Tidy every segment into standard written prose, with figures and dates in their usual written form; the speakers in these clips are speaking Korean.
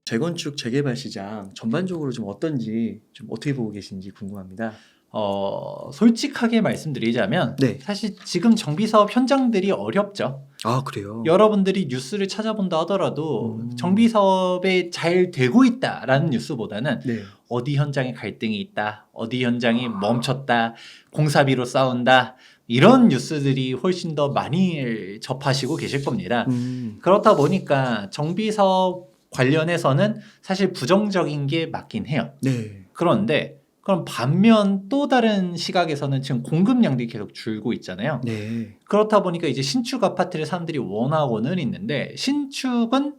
재건축 재개발 시장 전반적으로 좀 어떤지 좀 어떻게 보고 계신지 궁금합니다. 솔직하게 말씀드리자면 네. 사실 지금 정비사업 현장들이 어렵죠. 아, 그래요? 여러분들이 뉴스를 찾아본다 하더라도 음. 정비사업에 잘 되고 있다라는 뉴스보다는 네. 어디 현장에 갈등이 있다, 어디 현장이 멈췄다, 공사비로 싸운다, 이런 뉴스들이 훨씬 더 많이 접하시고 계실 겁니다. 그렇다 보니까 정비사업 관련해서는 사실 부정적인 게 맞긴 해요. 네. 그런데 그럼 반면 또 다른 시각에서는 지금 공급량들이 계속 줄고 있잖아요. 네. 그렇다 보니까 이제 신축 아파트를 사람들이 원하고는 있는데 신축은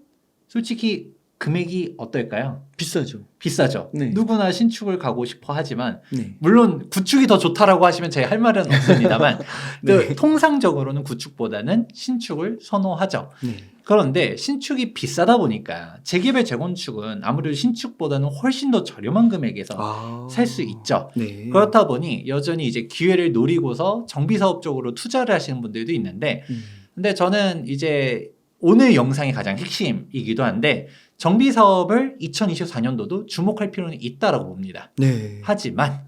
솔직히 금액이 어떨까요? 비싸죠. 비싸죠. 네. 누구나 신축을 가고 싶어 하지만 네. 물론 구축이 더 좋다라고 하시면 제가 할 말은 없습니다만 네. 그 통상적으로는 구축보다는 신축을 선호하죠. 네. 그런데 신축이 비싸다 보니까 재개발 재건축은 아무래도 신축보다는 훨씬 더 저렴한 금액에서 살 수 있죠. 네. 그렇다 보니 여전히 이제 기회를 노리고서 정비사업 쪽으로 투자를 하시는 분들도 있는데 근데 저는 이제 오늘 영상이 가장 핵심이기도 한데 정비사업을 2024년도도 주목할 필요는 있다라고 봅니다. 네. 하지만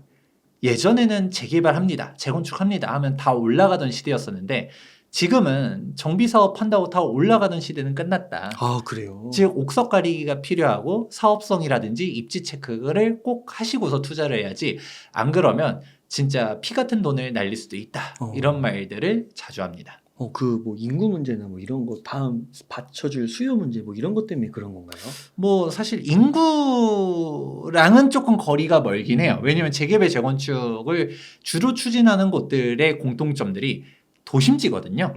예전에는 재개발합니다, 재건축합니다 하면 다 올라가던 시대였었는데 지금은 정비사업 한다고 다 올라가던 시대는 끝났다. 아, 그래요? 즉 옥석 가리기가 필요하고 사업성이라든지 입지 체크를 꼭 하시고서 투자를 해야지 안 그러면 진짜 피 같은 돈을 날릴 수도 있다. 이런 말들을 자주 합니다. 그 뭐 인구 문제나 뭐 이런 거 다음 받쳐줄 수요 문제 뭐 이런 것 때문에 그런 건가요? 뭐 사실 인구랑은 조금 거리가 멀긴 해요. 왜냐하면 재개발 재건축을 주로 추진하는 곳들의 공통점들이 도심지거든요.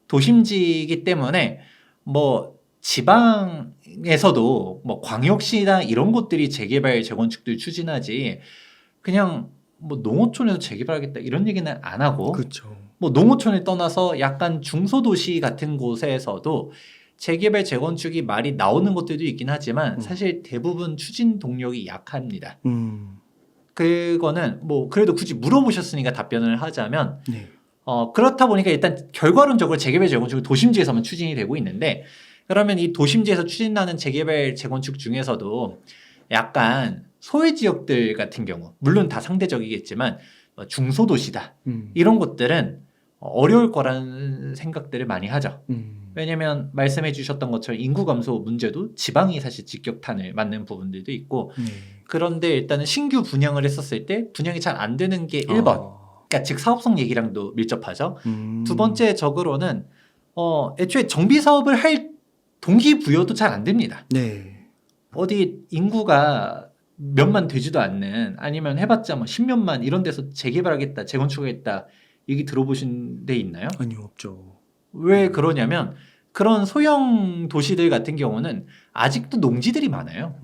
도심지이기 때문에 뭐 지방에서도 뭐 광역시나 이런 곳들이 재개발 재건축들 추진하지 그냥 뭐 농어촌에서 재개발하겠다 이런 얘기는 안 하고 그렇죠. 뭐 농어촌을 떠나서 약간 중소도시 같은 곳에서도 재개발 재건축이 말이 나오는 곳들도 있긴 하지만 사실 대부분 추진 동력이 약합니다. 그거는 뭐 그래도 굳이 물어보셨으니까 답변을 하자면 네. 그렇다 보니까 일단 결과론적으로 재개발 재건축은 도심지에서만 추진이 되고 있는데 그러면 이 도심지에서 추진하는 재개발 재건축 중에서도 약간 소외 지역들 같은 경우 물론 다 상대적이겠지만 중소도시다 이런 곳들은 어려울 거라는 생각들을 많이 하죠. 왜냐하면 말씀해 주셨던 것처럼 인구 감소 문제도 지방이 사실 직격탄을 맞는 부분들도 있고 그런데 일단은 신규 분양을 했었을 때 분양이 잘 안 되는 게 1번 그러니까 즉 사업성 얘기랑도 밀접하죠. 두 번째적으로는 애초에 정비 사업을 할 동기부여도 잘 안 됩니다. 네. 어디 인구가 몇만 되지도 않는 아니면 해봤자 뭐 10몇만 이런 데서 재개발하겠다 재건축하겠다 얘기 들어보신 데 있나요? 아니요, 없죠. 왜 그러냐면 그런 소형 도시들 같은 경우는 아직도 농지들이 많아요.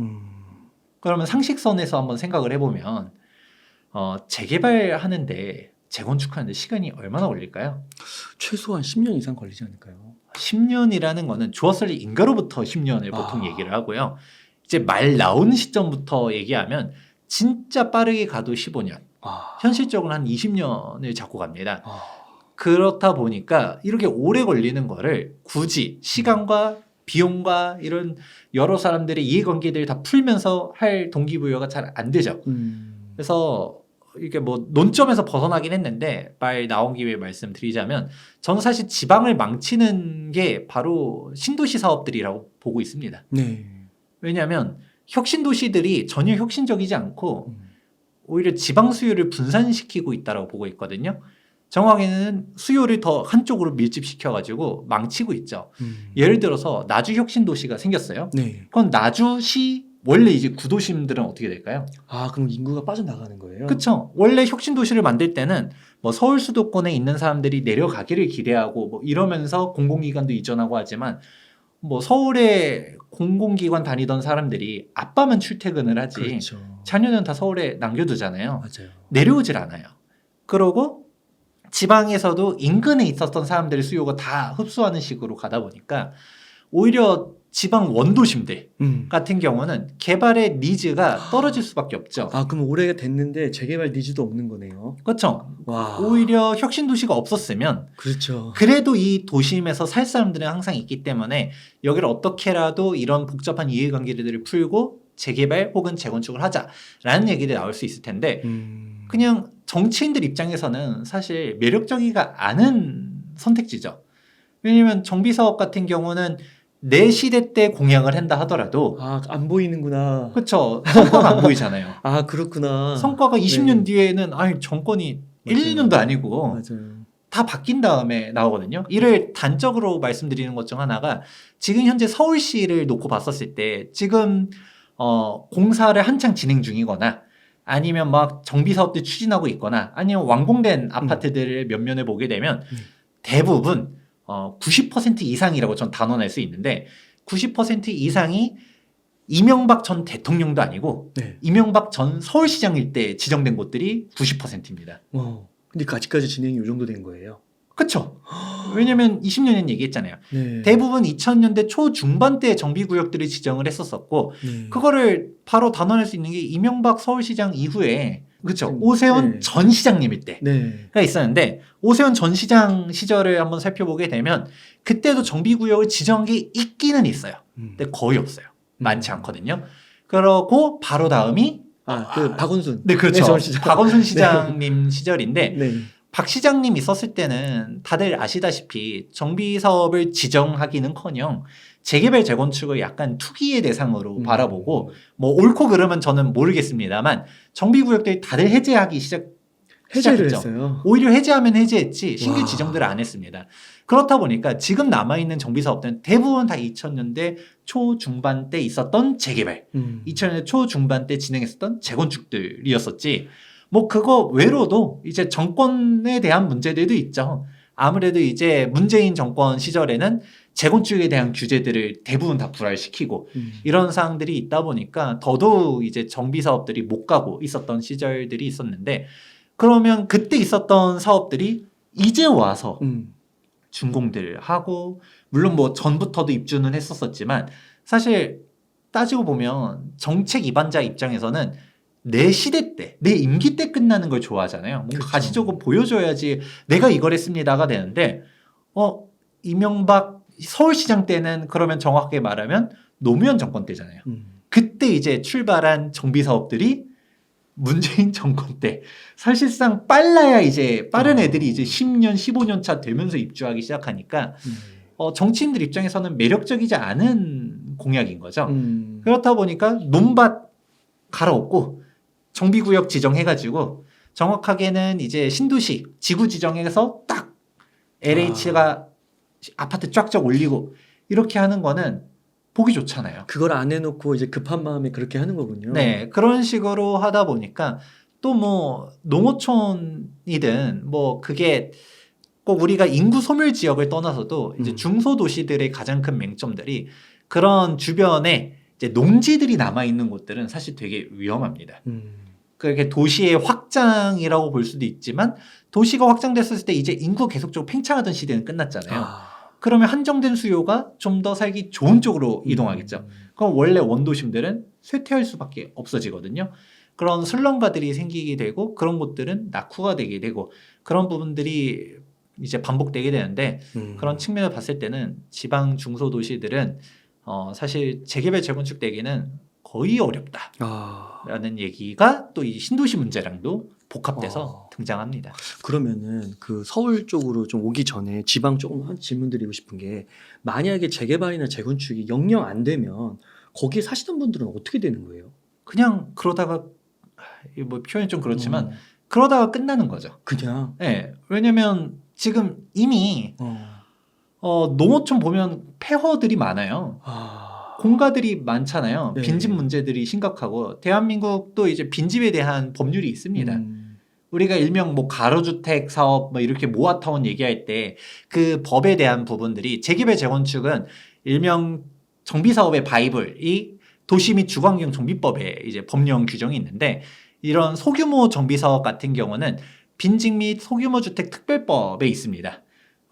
그러면 상식선에서 한번 생각을 해보면 재개발하는데 재건축하는데 시간이 얼마나 걸릴까요? 최소한 10년 이상 걸리지 않을까요? 10년이라는 거는 주어설리 인가로부터 10년을 보통 얘기를 하고요. 이제 말 나오는 시점부터 얘기하면 진짜 빠르게 가도 15년, 현실적으로 한 20년을 잡고 갑니다. 그렇다 보니까 이렇게 오래 걸리는 거를 굳이 시간과 비용과 이런 여러 사람들의 이해관계들을 다 풀면서 할 동기부여가 잘 안 되죠. 그래서 이게 뭐 논점에서 벗어나긴 했는데 말 나온 김에 말씀드리자면 저는 사실 지방을 망치는 게 바로 신도시 사업들이라고 보고 있습니다. 네. 왜냐하면 혁신도시들이 전혀 혁신적이지 않고 오히려 지방 수요를 분산시키고 있다고 보고 있거든요. 정확히는 수요를 더 한쪽으로 밀집시켜가지고 망치고 있죠. 예를 들어서 나주 혁신도시가 생겼어요. 네. 그럼 나주시 원래 이제 구도심들은 어떻게 될까요? 그럼 인구가 빠져나가는 거예요? 그렇죠. 원래 혁신도시를 만들 때는 뭐 서울 수도권에 있는 사람들이 내려가기를 기대하고 뭐 이러면서 공공기관도 이전하고 하지만 뭐 서울에 공공기관 다니던 사람들이 아빠만 출퇴근을 하지 그렇죠. 자녀는 다 서울에 남겨두잖아요. 맞아요. 내려오질 않아요. 그러고 지방에서도 인근에 있었던 사람들의 수요가 다 흡수하는 식으로 가다 보니까 오히려 지방 원도심들 음. 같은 경우는 개발의 니즈가 떨어질 수밖에 없죠. 아, 그럼 오래가 됐는데 재개발 니즈도 없는 거네요. 그렇죠. 와. 오히려 혁신 도시가 없었으면 그렇죠. 그래도 이 도심에서 살 사람들은 항상 있기 때문에 여기를 어떻게라도 이런 복잡한 이해관계들을 풀고 재개발 혹은 재건축을 하자라는 얘기들이 나올 수 있을 텐데 그냥 정치인들 입장에서는 사실 매력적이가 않은 선택지죠. 왜냐면 정비사업 같은 경우는 내 시대 때 공약을 한다 하더라도 아, 안 보이는구나. 그렇죠. 성과가 안 보이잖아요. 아, 그렇구나. 성과가 20년 네. 뒤에는 아니 정권이 맞아요. 1, 2년도 아니고 맞아요. 다 바뀐 다음에 나오거든요. 이를 단적으로 말씀드리는 것 중 하나가 지금 현재 서울시를 놓고 봤었을 때 지금 공사를 한창 진행 중이거나 아니면 막 정비 사업들 추진하고 있거나 아니면 완공된 아파트들을 몇 면을 보게 되면 대부분 90% 이상이라고 전 단언할 수 있는데 90% 이상이 이명박 전 대통령도 아니고 네. 이명박 전 서울시장일 때 지정된 곳들이 90%입니다. 근데 아직까지 진행이 이 정도 된 거예요. 그렇죠. 왜냐면 20년엔 얘기했잖아요. 네. 대부분 2000년대 초중반대 정비구역들을 지정을 했었었고 네. 그거를 바로 단언할 수 있는 게 이명박 서울시장 이후에 그렇죠. 네. 오세훈 네. 전 시장님일 때 네. 가 있었는데 오세훈 전 시장 시절을 한번 살펴보게 되면 그때도 정비구역을 지정한 게 있기는 있어요. 근데 거의 없어요. 많지 않거든요. 그러고 바로 다음이 박원순. 네, 그렇죠. 서울시장. 박원순 시장님 시절인데 네. 박 시장님 있었을 때는 다들 아시다시피 정비 사업을 지정하기는커녕 재개발 재건축을 약간 투기의 대상으로 바라보고 뭐 옳고 그르면 저는 모르겠습니다만 정비 구역들이 다들 해제를 해제했죠. 했어요. 오히려 해제하면 해제했지 신규 와. 지정들을 안 했습니다. 그렇다 보니까 지금 남아있는 정비 사업들은 대부분 다 2000년대 초중반 때 있었던 재개발, 2000년대 초중반 때 진행했었던 재건축들이었었지. 뭐 그거 외로도 이제 정권에 대한 문제들도 있죠. 아무래도 이제 문재인 정권 시절에는 재건축에 대한 규제들을 대부분 다 불활시키고 이런 사항들이 있다 보니까 더더욱 이제 정비 사업들이 못 가고 있었던 시절들이 있었는데 그러면 그때 있었던 사업들이 이제 와서 준공들 하고 물론 뭐 전부터도 입주는 했었지만 사실 따지고 보면 정책 입안자 입장에서는 내 시대 때, 내 임기 때 끝나는 걸 좋아하잖아요. 뭔가 그렇죠. 가시적으로 보여줘야지 내가 이걸 했습니다가 되는데 이명박 서울시장 때는 그러면 정확하게 말하면 노무현 정권 때잖아요. 그때 이제 출발한 정비 사업들이 문재인 정권 때 사실상 빨라야 이제 빠른 애들이 이제 10년, 15년 차 되면서 입주하기 시작하니까 정치인들 입장에서는 매력적이지 않은 공약인 거죠. 그렇다 보니까 논밭 갈아엎고 정비구역 지정해가지고 정확하게는 이제 신도시 지구 지정해서 딱 LH가 아파트 쫙쫙 올리고 이렇게 하는 거는 보기 좋잖아요. 그걸 안 해놓고 이제 급한 마음에 그렇게 하는 거군요. 네, 그런 식으로 하다 보니까 또 뭐 농어촌이든 뭐 그게 꼭 우리가 인구 소멸 지역을 떠나서도 이제 중소도시들의 가장 큰 맹점들이 그런 주변에 이제 농지들이 남아 있는 곳들은 사실 되게 위험합니다. 그렇게 도시의 확장이라고 볼 수도 있지만 도시가 확장됐을 때 이제 인구 계속적으로 팽창하던 시대는 끝났잖아요. 그러면 한정된 수요가 좀 더 살기 좋은 쪽으로 이동하겠죠. 그럼 원래 원도심들은 쇠퇴할 수밖에 없어지거든요. 그런 슬럼가들이 생기게 되고 그런 곳들은 낙후가 되게 되고 그런 부분들이 이제 반복되게 되는데 그런 측면을 봤을 때는 지방 중소도시들은 사실 재개발 재건축 되기는 거의 어렵다라는 얘기가 또 이 신도시 문제랑도 복합돼서 등장합니다. 그러면은 그 서울 쪽으로 좀 오기 전에 지방 조금 한 질문 드리고 싶은 게 만약에 재개발이나 재건축이 영영 안 되면 거기에 사시던 분들은 어떻게 되는 거예요? 그냥 그러다가 뭐 표현이 좀 그렇지만 그러다가 끝나는 거죠. 그냥. 네, 왜냐면 지금 이미 농어촌 보면 폐허들이 많아요. 공가들이 많잖아요. 네. 빈집 문제들이 심각하고 대한민국도 이제 빈집에 대한 법률이 있습니다. 우리가 일명 뭐 가로주택 사업 뭐 이렇게 모아타운 얘기할 때 그 법에 대한 부분들이 재개발 재건축은 일명 정비 사업의 바이블이 도시 및 주거환경 정비법에 이제 법령 규정이 있는데 이런 소규모 정비 사업 같은 경우는 빈집 및 소규모 주택 특별법에 있습니다.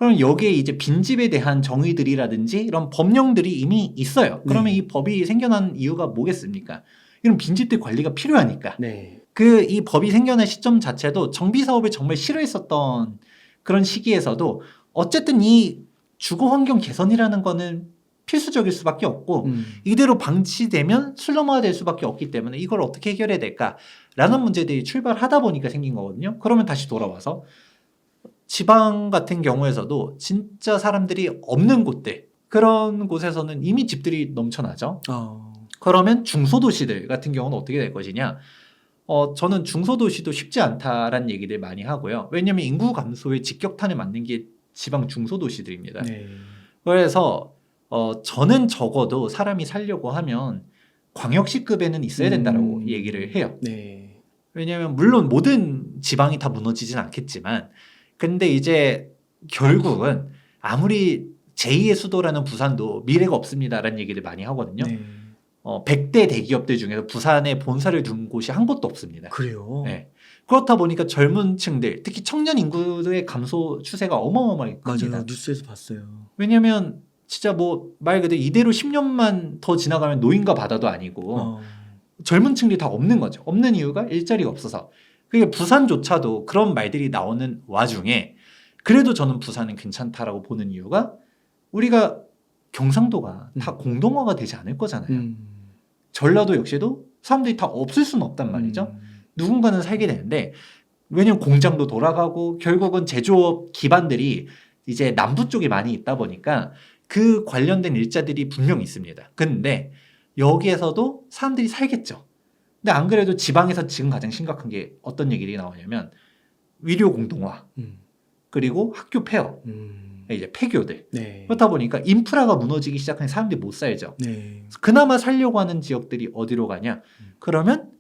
그럼 여기에 이제 빈집에 대한 정의들이라든지 이런 법령들이 이미 있어요. 그러면 네. 이 법이 생겨난 이유가 뭐겠습니까? 이런 빈집들 관리가 필요하니까. 네. 그 이 법이 생겨난 시점 자체도 정비 사업을 정말 싫어했었던 그런 시기에서도 어쨌든 이 주거 환경 개선이라는 거는 필수적일 수밖에 없고 이대로 방치되면 슬럼화될 수밖에 없기 때문에 이걸 어떻게 해결해야 될까라는 문제들이 출발하다 보니까 생긴 거거든요. 그러면 다시 돌아와서 지방 같은 경우에서도 진짜 사람들이 없는 곳들 그런 곳에서는 이미 집들이 넘쳐나죠. 그러면 중소도시들 같은 경우는 어떻게 될 것이냐? 저는 중소도시도 쉽지 않다라는 얘기를 많이 하고요. 왜냐하면 인구 감소의 직격탄을 맞는 게 지방 중소도시들입니다. 네. 그래서 저는 적어도 사람이 살려고 하면 광역시급에는 있어야 된다라고 얘기를 해요. 네. 왜냐하면 물론 모든 지방이 다 무너지진 않겠지만 근데 이제 결국은 아무리 제2의 수도라는 부산도 미래가 없습니다라는 얘기를 많이 하거든요. 네. 100대 대기업들 중에서 부산에 본사를 둔 곳이 한 곳도 없습니다. 그래요. 네. 그렇다 보니까 젊은 층들, 특히 청년 인구의 감소 추세가 어마어마하게 큽니다. 맞아요. 뉴스에서 봤어요. 왜냐하면 진짜 뭐 말 그대로 이대로 10년만 더 지나가면 노인과 바다도 아니고 젊은 층들이 다 없는 거죠. 없는 이유가 일자리가 없어서. 그게 부산조차도 그런 말들이 나오는 와중에 그래도 저는 부산은 괜찮다라고 보는 이유가 우리가 경상도가 다 공동화가 되지 않을 거잖아요. 전라도 역시도 사람들이 다 없을 수는 없단 말이죠. 누군가는 살게 되는데 왜냐면 공장도 돌아가고 결국은 제조업 기반들이 이제 남부 쪽에 많이 있다 보니까 그 관련된 일자들이 분명히 있습니다. 근데 여기에서도 사람들이 살겠죠. 근데 안 그래도 지방에서 지금 가장 심각한 게 어떤 얘기들이 나오냐면 위료 공동화 그리고 학교 폐업 이제 폐교들 네. 그렇다 보니까 인프라가 무너지기 시작하면 사람들이 못 살죠. 네. 그나마 살려고 하는 지역들이 어디로 가냐? 그러면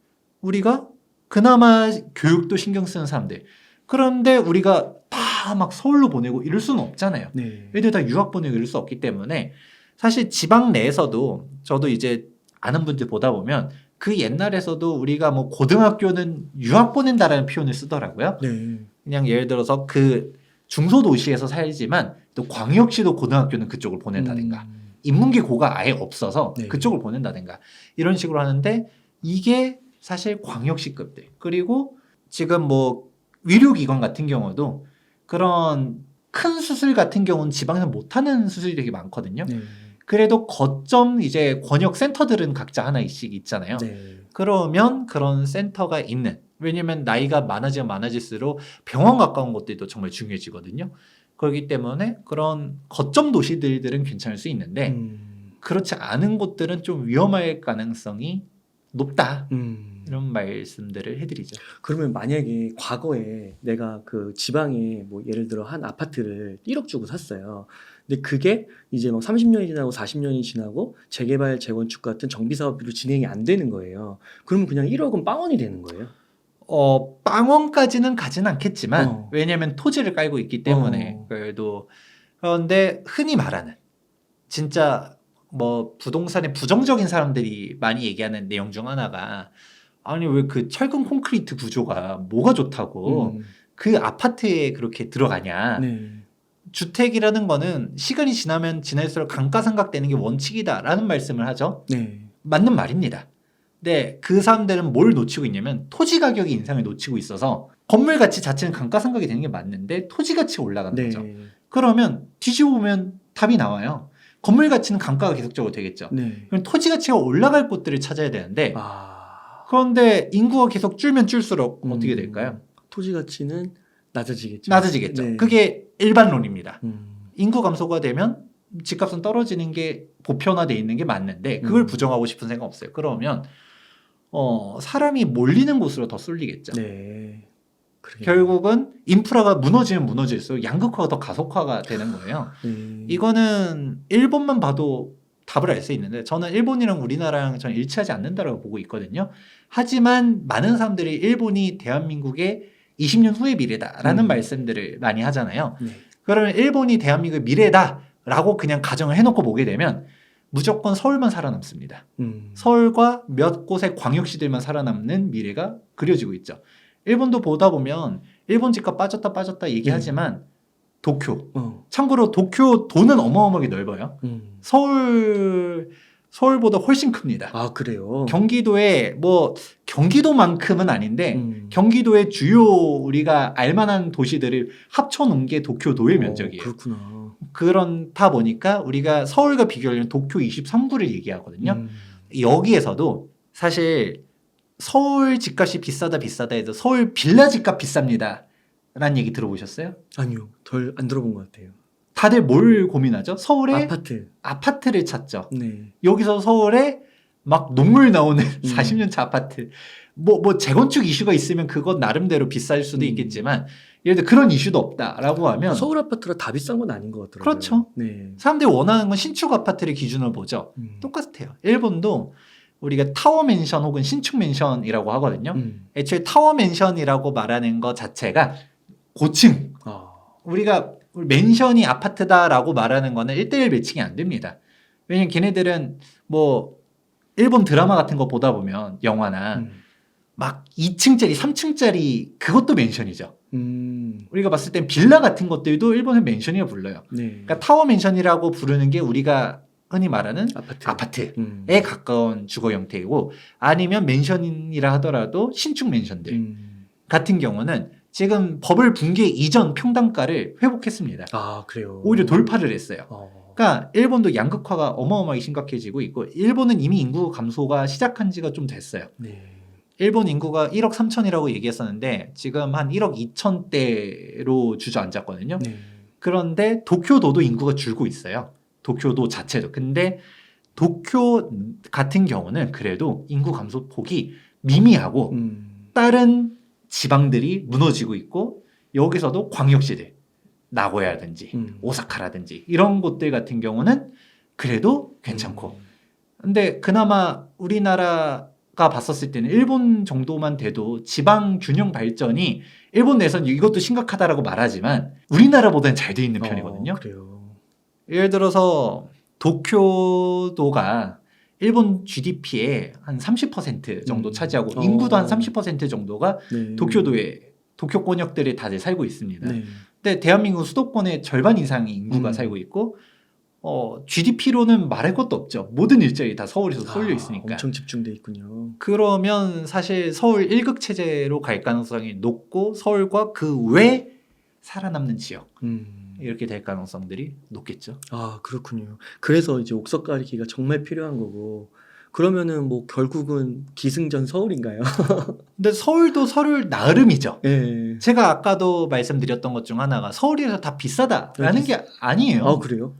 우리가 그나마 교육도 신경 쓰는 사람들. 그런데 우리가 다 막 서울로 보내고 이럴 수는 없잖아요. 네. 애들 다 유학 보내고 이럴 수 없기 때문에 사실 지방 내에서도 저도 이제 아는 분들 보다 보면 그 옛날에서도 우리가 뭐 고등학교는 유학 보낸다라는 표현을 쓰더라고요. 네. 그냥 예를 들어서 그 중소도시에서 살지만 또 광역시도 고등학교는 그쪽을 보낸다든가 인문계 고가 아예 없어서 네. 그쪽을 보낸다든가 이런 식으로 하는데 이게 사실 광역시급들 그리고 지금 뭐 의료기관 같은 경우도 그런 큰 수술 같은 경우는 지방에서 못하는 수술이 되게 많거든요. 네. 그래도 거점 이제 권역 센터들은 각자 하나씩 있잖아요. 네. 그러면 그런 센터가 있는 왜냐면 나이가 많아지면 많아질수록 병원 가까운 곳들도 정말 중요해지거든요. 그렇기 때문에 그런 거점 도시들은 괜찮을 수 있는데 그렇지 않은 곳들은 좀 위험할 가능성이 높다. 이런 말씀들을 해드리죠. 그러면 만약에 과거에 내가 그 지방에 뭐 예를 들어 한 아파트를 1억 주고 샀어요. 근데 그게 이제 뭐 30년이 지나고 40년이 지나고 재개발, 재건축 같은 정비 사업으로 진행이 안 되는 거예요. 그러면 그냥 1억은 빵원이 되는 거예요? 빵원까지는 가진 않겠지만 왜냐하면 토지를 깔고 있기 때문에 그래도 그런데 흔히 말하는 진짜 뭐 부동산에 부정적인 사람들이 많이 얘기하는 내용 중 하나가 아니 왜 그 철근 콘크리트 구조가 뭐가 좋다고 그 아파트에 그렇게 들어가냐. 네. 주택이라는 거는 시간이 지나면 지날수록 감가상각되는 게 원칙이다라는 말씀을 하죠. 네. 맞는 말입니다. 근데 그 사람들은 뭘 놓치고 있냐면 토지 가격의 인상을 놓치고 있어서 건물 가치 자체는 감가상각이 되는 게 맞는데 토지 가치가 올라가는 네. 거죠. 그러면 뒤집어 보면 답이 나와요. 건물 가치는 감가가 계속적으로 되겠죠. 네. 그럼 토지 가치가 올라갈 곳들을 찾아야 되는데 아. 그런데 인구가 계속 줄면 줄수록 어떻게 될까요? 토지 가치는 낮아지겠죠. 낮아지겠죠. 네. 그게 일반론입니다. 음. 인구 감소가 되면 집값은 떨어지는 게 보편화되어 있는 게 맞는데 그걸 부정하고 싶은 생각 없어요. 그러면 사람이 몰리는 곳으로 더 쏠리겠죠. 네. 결국은 인프라가 무너지면 무너질수록 양극화가 더 가속화가 되는 거예요. 네. 이거는 일본만 봐도 답을 알 수 있는데 저는 일본이랑 우리나라랑 저는 일치하지 않는다고 보고 있거든요. 하지만 많은 사람들이 일본이 대한민국의 20년 후의 미래다라는 말씀들을 많이 하잖아요. 네. 그러면 일본이 대한민국의 미래다라고 그냥 가정을 해놓고 보게 되면 무조건 서울만 살아남습니다. 서울과 몇 곳의 광역시들만 살아남는 미래가 그려지고 있죠. 일본도 보다 보면 일본 집값 빠졌다 얘기하지만 도쿄. 어. 참고로 도쿄 도는 어마어마하게 넓어요. 음. 서울보다 훨씬 큽니다. 아 그래요. 경기도에 뭐 경기도만큼은 아닌데 경기도의 주요 우리가 알만한 도시들을 합쳐놓은 게 도쿄도의 면적이에요. 그렇구나. 그렇다 보니까 우리가 서울과 비교하려면 도쿄 23구를 얘기하거든요. 여기에서도 사실 서울 집값이 비싸다 비싸다 해서 서울 빌라 집값 비쌉니다 라는 얘기 들어보셨어요? 아니요, 덜 안 들어본 것 같아요. 다들 뭘 고민하죠? 서울에 아파트를 찾죠. 네. 여기서 서울에 막 눈물 나오는 40년 차 아파트. 뭐 재건축 이슈가 있으면 그건 나름대로 비쌀 수도 있겠지만 예를 들어 그런 이슈도 없다라고 하면 서울 아파트가 다 비싼 건 아닌 것 같더라고요. 그렇죠. 네. 사람들이 원하는 건 신축 아파트를 기준으로 보죠. 똑같아요. 일본도 우리가 타워 맨션 혹은 신축 맨션이라고 하거든요. 애초에 타워 맨션이라고 말하는 것 자체가 고층. 우리가 맨션이 아파트다라고 말하는 거는 1:1 매칭이 안 됩니다. 왜냐면 걔네들은 뭐 일본 드라마 같은 거 보다 보면 영화나 막 2층짜리, 3층짜리 그것도 맨션이죠. 우리가 봤을 땐 빌라 같은 것들도 일본은 맨션이라고 불러요. 네. 그러니까 타워 맨션이라고 부르는 게 우리가 흔히 말하는 아파트에 가까운 주거 형태이고 아니면 맨션이라 하더라도 신축 맨션들 같은 경우는 지금 버블 붕괴 이전 평당가를 회복했습니다. 아 그래요. 오히려 돌파를 했어요. 그러니까 일본도 양극화가 어마어마하게 심각해지고 있고 일본은 이미 인구 감소가 시작한 지가 좀 됐어요. 네. 일본 인구가 1억 3천이라고 얘기했었는데 지금 한 1억 2천대로 주저앉았거든요. 네. 그런데 도쿄도도 인구가 줄고 있어요. 도쿄도 자체도. 근데 도쿄 같은 경우는 그래도 인구 감소폭이 미미하고 다른 지방들이 무너지고 있고 여기서도 광역시들 나고야라든지 오사카라든지 이런 곳들 같은 경우는 그래도 괜찮고 근데 그나마 우리나라가 봤었을 때는 일본 정도만 돼도 지방 균형 발전이 일본 내에서는 이것도 심각하다라고 말하지만 우리나라보다는 잘 돼 있는 편이거든요. 그래요. 예를 들어서 도쿄도가 일본 GDP의 한 30% 정도 차지하고 인구도 한 30% 정도가 네. 도쿄 권역들이 다들 살고 있습니다. 네. 근데 대한민국 수도권의 절반 이상의 인구가 살고 있고 GDP로는 말할 것도 없죠. 모든 일자리 다 서울에서 쏠려 있으니까. 엄청 집중돼 있군요. 그러면 사실 서울 1극 체제로 갈 가능성이 높고 서울과 그 외 살아남는 지역 이렇게 될 가능성들이 높겠죠. 아 그렇군요. 그래서 이제 옥석 가리기가 정말 필요한 거고 그러면은 뭐 결국은 기승전 서울인가요? 근데 서울도 서울 나름이죠. 네. 제가 아까도 말씀드렸던 것 중 하나가 서울에서 다 비싸다라는 게 아니에요. 아 그래요?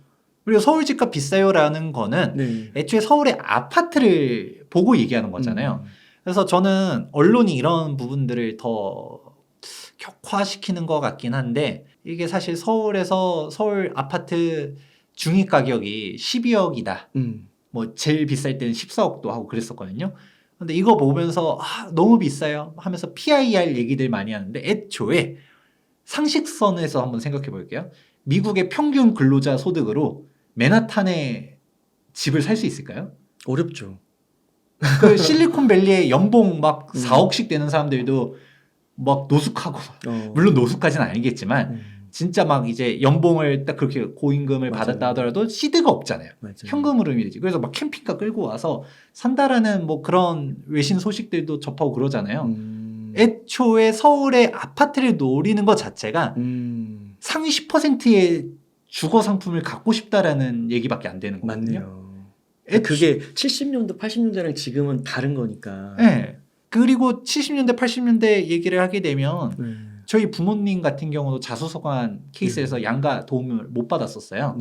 그리고 서울 집값 비싸요라는 거는 네. 애초에 서울의 아파트를 보고 얘기하는 거잖아요. 그래서 저는 언론이 이런 부분들을 더 격화시키는 것 같긴 한데 이게 사실 서울에서 서울 아파트 중위 가격이 12억이다. 뭐 제일 비쌀 때는 14억도 하고 그랬었거든요. 근데 이거 보면서 너무 비싸요 하면서 PIR 얘기들 많이 하는데 애초에 상식선에서 한번 생각해 볼게요. 미국의 평균 근로자 소득으로 맨하탄에 집을 살 수 있을까요? 어렵죠. 그 실리콘밸리에 연봉 막 4억씩 되는 사람들도 막 노숙하고 물론 노숙까지는 아니겠지만 진짜 막 이제 연봉을 딱 그렇게 고임금을 맞아요. 받았다 하더라도 시드가 없잖아요. 맞아요. 현금으로 밀지. 그래서 막 캠핑카 끌고 와서 산다라는 뭐 그런 외신 소식들도 접하고 그러잖아요. 애초에 서울의 아파트를 노리는 것 자체가 상위 10%의 주거 상품을 갖고 싶다라는 얘기밖에 안 되는 거거든요. 맞네요. 그게 70년도, 80년대랑 지금은 다른 거니까. 네. 그리고 70년대, 80년대 얘기를 하게 되면 저희 부모님 같은 경우도 자수성가한 케이스에서 양가 도움을 못 받았었어요.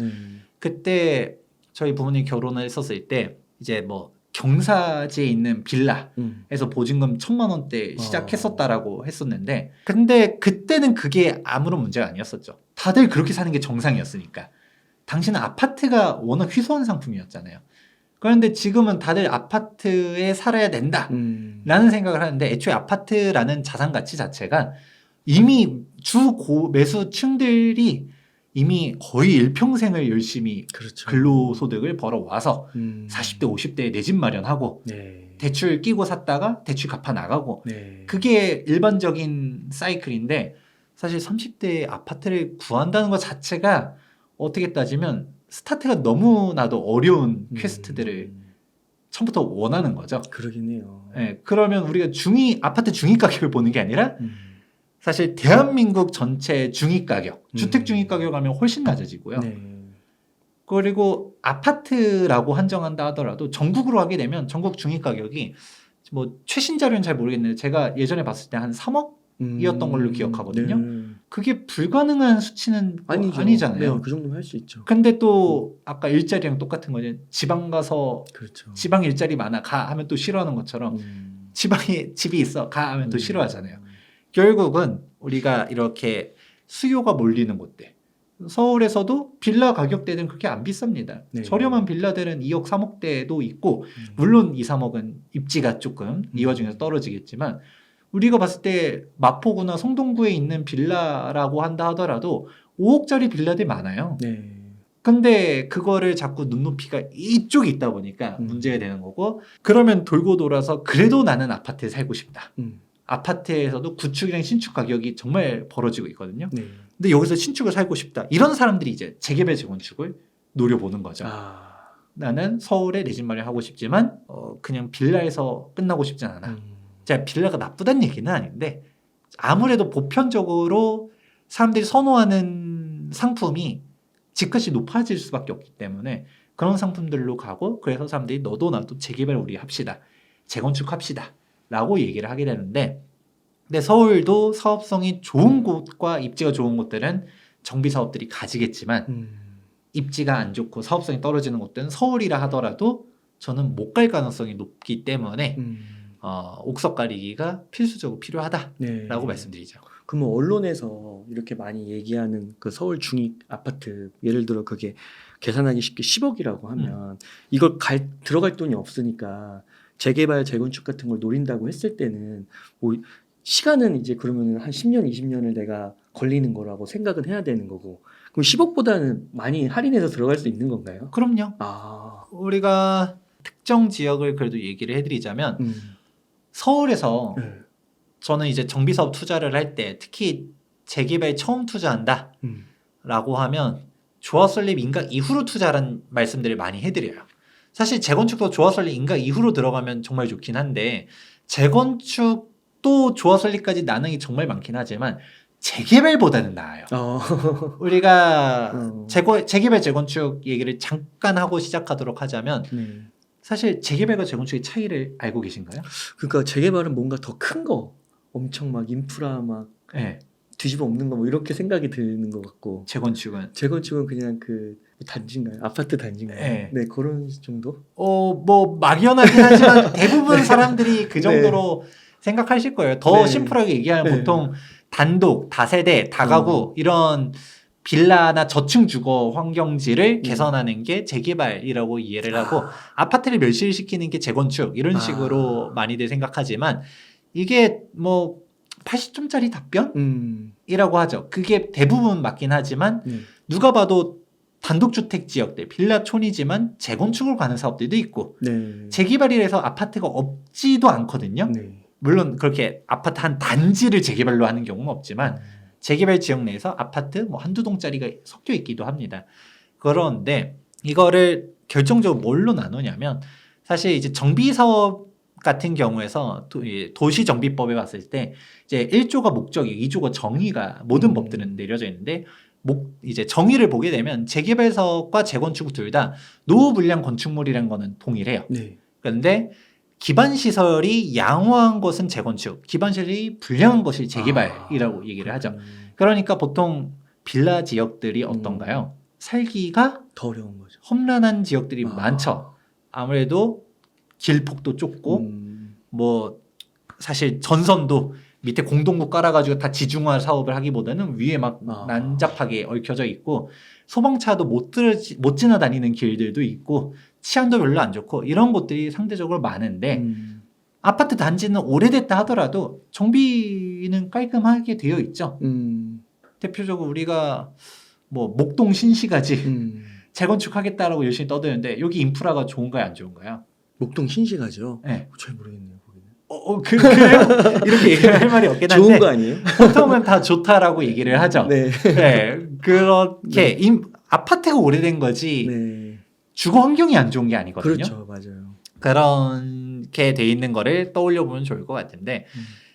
그때 저희 부모님 결혼을 했었을 때 이제 뭐 경사지에 있는 빌라에서 보증금 1,000만 원대 시작했었다라고 했었는데 근데 그때는 그게 아무런 문제가 아니었었죠. 다들 그렇게 사는 게 정상이었으니까. 당시는 아파트가 워낙 희소한 상품이었잖아요. 그런데 지금은 다들 아파트에 살아야 된다라는 생각을 하는데 애초에 아파트라는 자산 가치 자체가 이미 매수층들이 이미 거의 일평생을 열심히 그렇죠. 근로소득을 벌어와서 40대 50대에 내 집 마련하고 대출 끼고 샀다가 대출 갚아 나가고 그게 일반적인 사이클인데 사실 30대에 아파트를 구한다는 것 자체가 어떻게 따지면 스타트가 너무나도 어려운 퀘스트들을 처음부터 원하는 거죠. 그러긴 해요. 예, 그러면 우리가 아파트 중위 가격을 보는 게 아니라 음. 사실 대한민국 전체 중위 가격, 주택 중위 가격 하면 훨씬 낮아지고요. 네. 그리고 아파트라고 한정한다 하더라도 전국으로 하게 되면 전국 중위 가격이 뭐 최신 자료는 잘 모르겠는데 제가 예전에 봤을 때 한 3억이었던 걸로 기억하거든요. 네. 그게 불가능한 수치는 또 아니잖아요. 네, 그 정도면 할 수 있죠. 근데 또 아까 일자리랑 똑같은 거죠. 지방 가서 그렇죠. 지방 일자리 많아 가 하면 또 싫어하는 것처럼 지방에 집이 있어 가 하면 또 싫어하잖아요. 결국은 우리가 이렇게 수요가 몰리는 곳들, 서울에서도 빌라 가격대는 그렇게 안 비쌉니다. 네. 저렴한 빌라들은 2억 3억대도 있고 물론 2, 3억은 입지가 조금 이 와중에서 떨어지겠지만 우리가 봤을 때 마포구나 성동구에 있는 빌라라고 한다 하더라도 5억짜리 빌라들 많아요. 네. 근데 그거를 자꾸 눈높이가 이쪽에 있다 보니까 문제가 되는 거고, 그러면 돌고 돌아서 그래도 나는 아파트에 살고 싶다. 아파트에서도 구축이랑 신축 가격이 정말 벌어지고 있거든요. 네. 근데 여기서 신축을 살고 싶다. 이런 사람들이 이제 재개발 재건축을 노려보는 거죠. 나는 서울에 내 집 마련하고 싶지만 그냥 빌라에서 끝나고 싶진 않아. 제가 빌라가 나쁘다는 얘기는 아닌데 아무래도 보편적으로 사람들이 선호하는 상품이 집값이 높아질 수밖에 없기 때문에 그런 상품들로 가고, 그래서 사람들이 너도 나도 재개발 우리 합시다. 재건축합시다. 라고 얘기를 하게 되는데, 근데 서울도 사업성이 좋은 곳과 입지가 좋은 곳들은 정비 사업들이 가지겠지만 입지가 안 좋고 사업성이 떨어지는 곳들은 서울이라 하더라도 저는 못 갈 가능성이 높기 때문에 옥석 가리기가 필수적으로 필요하다라고 네. 말씀드리죠. 그러면 언론에서 이렇게 많이 얘기하는 그 서울 중위 아파트, 예를 들어 그게 계산하기 쉽게 10억이라고 하면 이걸 들어갈 돈이 없으니까 재개발 재건축 같은 걸 노린다고 했을 때는 뭐 시간은 이제 그러면 한 10년 20년을 내가 걸리는 거라고 생각은 해야 되는 거고, 그럼 10억보다는 많이 할인해서 들어갈 수 있는 건가요? 그럼요. 아. 우리가 특정 지역을 그래도 얘기를 해드리자면 서울에서 저는 이제 정비사업 투자를 할 때 특히 재개발에 처음 투자한다 라고 하면 조합 설립 인가 이후로 투자라는 말씀들을 많이 해드려요. 사실 재건축도 조합 설립 인가 이후로 들어가면 정말 좋긴 한데, 재건축도 조합 설립까지 나능이 정말 많긴 하지만 재개발보다는 나아요. 우리가 재개발 재건축 얘기를 잠깐 하고 시작하도록 하자면 사실 재개발과 재건축의 차이를 알고 계신가요? 그러니까 재개발은 뭔가 더 큰 거, 엄청 막 인프라 막 뒤집어 엎는 거 뭐 이렇게 생각이 드는 것 같고, 재건축은 그냥 그 단지인가요? 아파트 단지인가요? 네, 그런 정도? 뭐 막연하긴 하지만 대부분 사람들이 그 정도로 생각하실 거예요. 더 심플하게 얘기하면 보통 단독, 다세대, 다가구 이런 빌라나 저층 주거 환경지를 개선하는 게 재개발이라고 이해를 하고, 아파트를 멸실시키는 게 재건축 이런 식으로 많이들 생각하지만 이게 뭐 80점짜리 답변이라고 하죠. 그게 대부분 맞긴 하지만 누가 봐도 단독주택 지역들, 빌라촌이지만 재건축으로 가는 사업들도 있고 재개발이라서 아파트가 없지도 않거든요. 물론 그렇게 아파트 한 단지를 재개발로 하는 경우는 없지만 재개발 지역 내에서 아파트 뭐 한두 동짜리가 섞여 있기도 합니다. 그런데 이거를 결정적으로 뭘로 나누냐면, 사실 이제 정비 사업 같은 경우에서 도시정비법에 봤을 때 이제 1조가 목적이, 2조가 정의가 모든 법들은 내려져 있는데, 이제 정의를 보게 되면 재개발 사업과 재건축 둘 다 노후 불량 건축물이라는 거는 동일해요. 그런데 기반 시설이 양호한 것은 재건축, 기반 시설이 불량한 것이 재개발이라고 얘기를 하죠. 그러니까 보통 빌라 지역들이 어떤가요? 살기가 더 어려운 거죠. 험난한 지역들이 많죠. 아무래도 길폭도 좁고 뭐 사실 전선도 밑에 공동구 깔아가지고 다 지중화 사업을 하기보다는 위에 막 난잡하게 얽혀져 있고, 소방차도 못 지나다니는 길들도 있고 치안도 별로 안 좋고 이런 곳들이 상대적으로 많은데 아파트 단지는 오래됐다 하더라도 정비는 깔끔하게 되어 있죠. 대표적으로 우리가 뭐 목동 신시가지 재건축하겠다라고 열심히 떠드는데 여기 인프라가 좋은가요, 안 좋은가요? 목동 신시가죠? 네. 잘 모르겠네요. 거기는. 그래요? 이렇게 얘기를 할 말이 없긴 한데 좋은 거 아니에요? 보통은 다 좋다라고 얘기를 하죠. 네. 네, 그렇게 아파트가 오래된 거지 네. 주거 환경이 안 좋은 게 아니거든요. 그렇죠, 맞아요. 그렇게 돼 있는 거를 떠올려 보면 좋을 것 같은데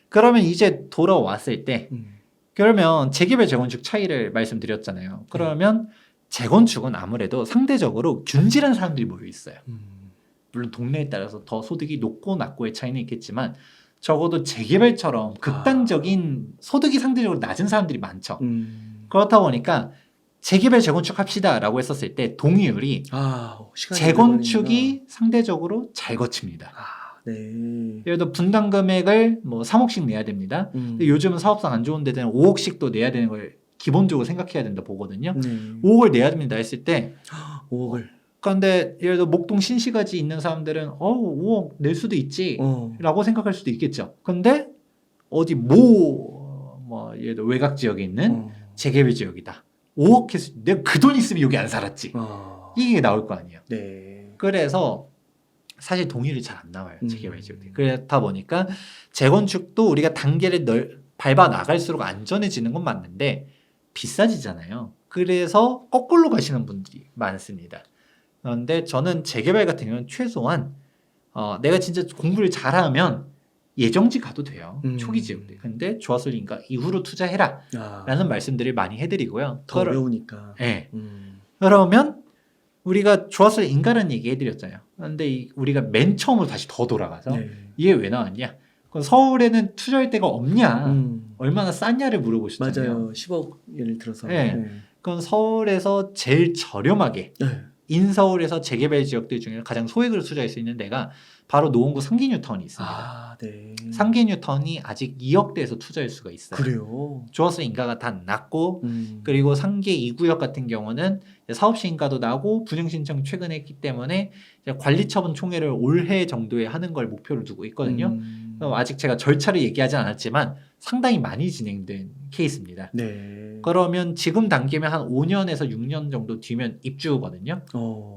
그러면 이제 돌아왔을 때 그러면 재개발 재건축 차이를 말씀드렸잖아요. 그러면 재건축은 아무래도 상대적으로 균질한 사람들이 모여 있어요. 물론 동네에 따라서 더 소득이 높고 낮고의 차이는 있겠지만 적어도 재개발처럼 극단적인 소득이 상대적으로 낮은 사람들이 많죠. 그렇다 보니까 재개발 재건축 합시다라고 했었을 때 동의율이 시간이 재건축이 상대적으로 잘 거칩니다. 네. 예를 들어 분담 금액을 뭐 3억씩 내야 됩니다. 근데 요즘은 사업상 안 좋은 데는 5억씩도 내야 되는 걸 기본적으로 생각해야 된다 보거든요. 5억을 내야 됩니다 했을 때 5억을. 그런데 예를 들어 목동 신시가지 있는 사람들은 5억 낼 수도 있지 라고 생각할 수도 있겠죠. 근데 어디 뭐 예를 들어 외곽 지역에 있는 재개발 지역이다. 5억 해서 내가 그 돈 있으면 여기 안 살았지. 이게 나올 거 아니에요. 네. 그래서 사실 동의율이 잘 안 나와요. 재개발 지역들이. 그렇다 보니까 재건축도 우리가 단계를 밟아 나갈수록 안전해지는 건 맞는데 비싸지잖아요. 그래서 거꾸로 가시는 분들이 많습니다. 그런데 저는 재개발 같은 경우는 최소한 내가 진짜 공부를 잘하면 예정지 가도 돼요. 초기 지역들. 근데 조합설인가 이후로 투자해라 라는 말씀들을 많이 해드리고요. 더 어려우니까. 네. 그러면 우리가 조합설 인가라는 얘기 해드렸잖아요. 그런데 우리가 맨 처음으로 다시 더 돌아가서 이게 왜 나왔냐? 그럼 서울에는 투자할 데가 없냐? 얼마나 쌌냐를 물어보셨잖아요. 맞아요. 10억 예를 들어서. 네. 그건 서울에서 제일 저렴하게 인서울에서 재개발 지역들 중에 가장 소액으로 투자할 수 있는 데가 바로 노원구 상기뉴타운이 있습니다. 네. 상기뉴타운이 아직 2억대에서 투자할 수가 있어요. 그래요? 조합수 인가가 다 낮고 그리고 상계 2구역 같은 경우는 사업시 인가도 나고 분양신청 최근에 했기 때문에 관리처분 총회를 올해 정도에 하는 걸 목표로 두고 있거든요. 아직 제가 절차를 얘기하지 않았지만 상당히 많이 진행된 케이스입니다. 네. 그러면 지금 단계면 한 5년에서 6년 정도 뒤면 입주거든요.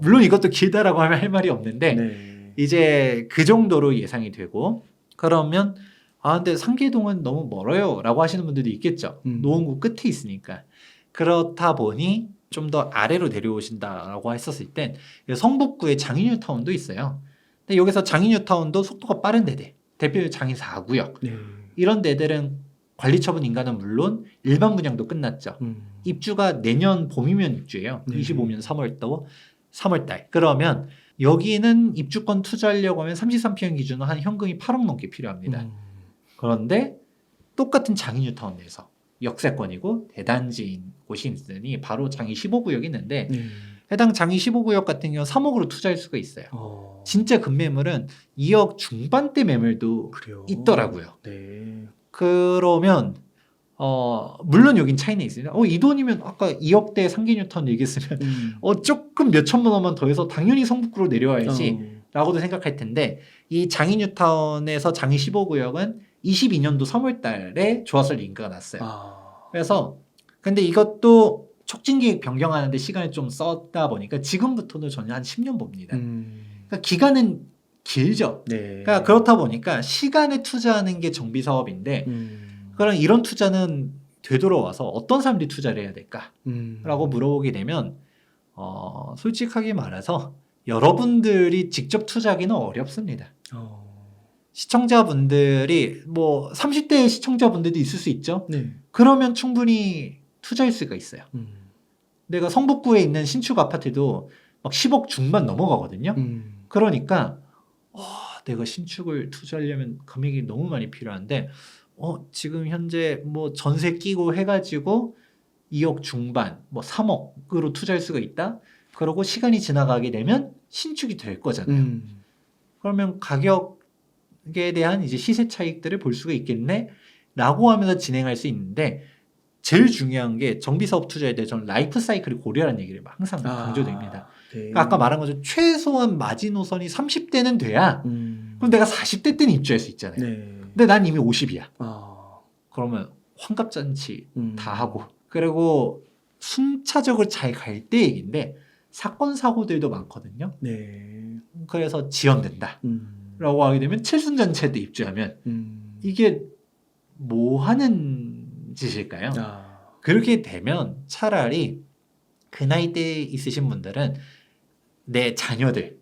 물론 이것도 길다라고 하면 할 말이 없는데 네. 이제 그 정도로 예상이 되고 그러면 근데 상계동은 너무 멀어요 라고 하시는 분들도 있겠죠. 노원구 끝에 있으니까. 그렇다 보니 좀 더 아래로 내려오신다라고 했었을 땐 성북구에 장인뉴타운도 있어요. 근데 여기서 장인뉴타운도 속도가 빠른 데들 대표 장인 4구역 이런 데들은 관리처분 인가는 물론 일반 분양도 끝났죠. 입주가 내년 봄이면 입주예요. 25년 3월달. 그러면 여기는 입주권 투자하려고 하면 33평 기준으로 한 현금이 8억 넘게 필요합니다. 그런데 똑같은 장인뉴타운 내에서 역세권이고 대단지인 곳이 있으니 바로 장이 15구역이 있는데 해당 장이 15구역 같은 경우 3억으로 투자할 수가 있어요. 진짜 급매물은 2억 중반대 매물도 있더라고요. 네. 그러면 물론 여긴 차이는 있습니다. 이 돈이면 아까 2억대 상계뉴타운 얘기했으면 조금 몇 천만 원만 더해서 당연히 성북구로 내려와야지 라고도 생각할 텐데 이 장인뉴타운에서 장이 15구역은 22년도 3월 달에 조합설 인가가 났어요. 그래서 근데 이것도 촉진계획 변경하는데 시간을 좀 썼다 보니까 지금부터는 저는 한 10년 봅니다. 그러니까 기간은 길죠. 네. 그러니까 그렇다 보니까 시간에 투자하는 게 정비 사업인데 그럼 이런 투자는 되돌아와서 어떤 사람들이 투자를 해야 될까? 라고 물어보게 되면 솔직하게 말해서 여러분들이 직접 투자하기는 어렵습니다. 시청자분들이 뭐 30대 시청자분들도 있을 수 있죠. 네. 그러면 충분히 투자할 수가 있어요. 내가 성북구에 있는 신축 아파트도 막 10억 중반 넘어가거든요. 그러니까 내가 신축을 투자하려면 금액이 너무 많이 필요한데 지금 현재 뭐 전세 끼고 해가지고 2억 중반, 뭐 3억으로 투자할 수가 있다. 그러고 시간이 지나가게 되면 신축이 될 거잖아요. 그러면 가격에 대한 이제 시세 차익들을 볼 수가 있겠네? 라고 하면서 진행할 수 있는데 제일 중요한 게 정비사업 투자에 대해 저는 라이프 사이클을 고려하는 얘기를 항상 강조드립니다. 네. 그러니까 아까 말한 것처럼 최소한 마지노선이 30대는 돼야 그럼 내가 40대 때는 입주할 수 있잖아요. 네. 근데 난 이미 50이야. 그러면 환갑잔치 다 하고 그리고 순차적으로 잘 갈 때 얘기인데 사건 사고들도 많거든요. 네. 그래서 지연된다. 라고 하게 되면 칠순잔치에 입주하면 이게 뭐 하는 짓일까요? 아, 그렇게 되면 차라리 그 나이대에 있으신 분들은 내 자녀들,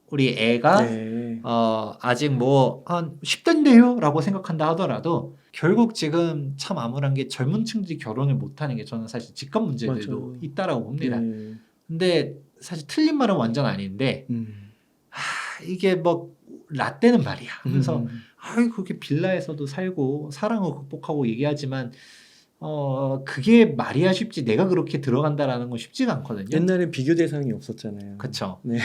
우리 애가 네. 아직 뭐 한 10대인데요? 라고 생각한다 하더라도 결국 지금 참 암울한 게 젊은 층들이 결혼을 못하는 게 저는 사실 직업 문제들도 맞아요. 있다라고 봅니다. 네. 근데 사실 틀린 말은 완전 아닌데 이게 뭐 라떼는 말이야. 그래서 아이 그렇게 빌라에서도 살고 사랑을 극복하고 얘기하지만 그게 말이야 쉽지 내가 그렇게 들어간다라는 건 쉽지가 않거든요. 옛날에 비교 대상이 없었잖아요. 그쵸. 네.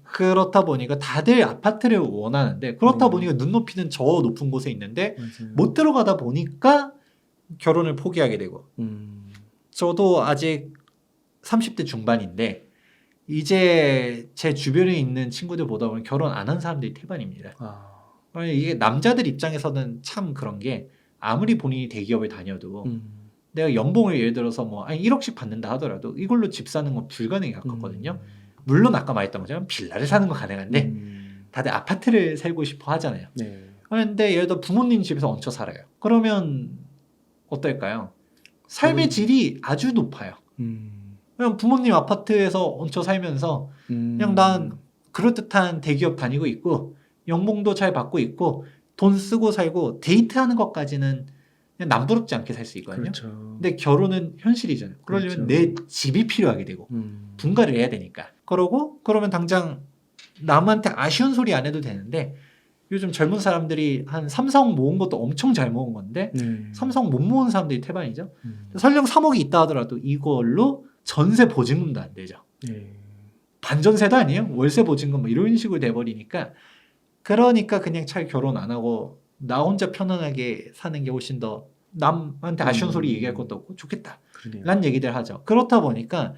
그렇다 보니까 다들 아파트를 원하는데 그렇다 네. 보니까 눈높이는 저 높은 곳에 있는데 맞아요. 못 들어가다 보니까 결혼을 포기하게 되고 저도 아직 30대 중반인데 이제 제 주변에 있는 친구들 보다 보면 결혼 안 한 사람들이 태반입니다. 아, 아니, 이게 남자들 입장에서는 참 그런 게 아무리 본인이 대기업에 다녀도 내가 연봉을 예를 들어서 뭐 1억씩 받는다 하더라도 이걸로 집 사는 건 불가능에 가깝거든요. 물론 아까 말했던 것처럼 빌라를 사는 건 가능한데 다들 아파트를 살고 싶어 하잖아요. 네. 그런데 예를 들어 부모님 집에서 얹혀 살아요. 그러면 어떨까요? 삶의 질이 아주 높아요. 그냥 부모님 아파트에서 얹혀 살면서 그냥 난 그럴듯한 대기업 다니고 있고 연봉도 잘 받고 있고 돈 쓰고 살고 데이트하는 것까지는 그냥 남부럽지 않게 살 수 있거든요. 그렇죠. 근데 결혼은 현실이잖아요. 그러려면 그렇죠. 내 집이 필요하게 되고 분가를 해야 되니까. 그러면 당장 남한테 아쉬운 소리 안 해도 되는데 요즘 젊은 사람들이 한 삼성 모은 것도 엄청 잘 모은 건데 네. 삼성 못 모은 사람들이 태반이죠. 설령 3억이 있다 하더라도 이걸로 전세 보증금도 안 되죠. 네. 반전세도 아니에요. 월세 보증금 뭐 이런 식으로 돼버리니까 그러니까 그냥 차라리 결혼 안 하고 나 혼자 편안하게 사는 게 훨씬 더 남한테 아쉬운 소리 얘기할 것도 없고 좋겠다 그러네요. 라는 얘기들 하죠. 그렇다 보니까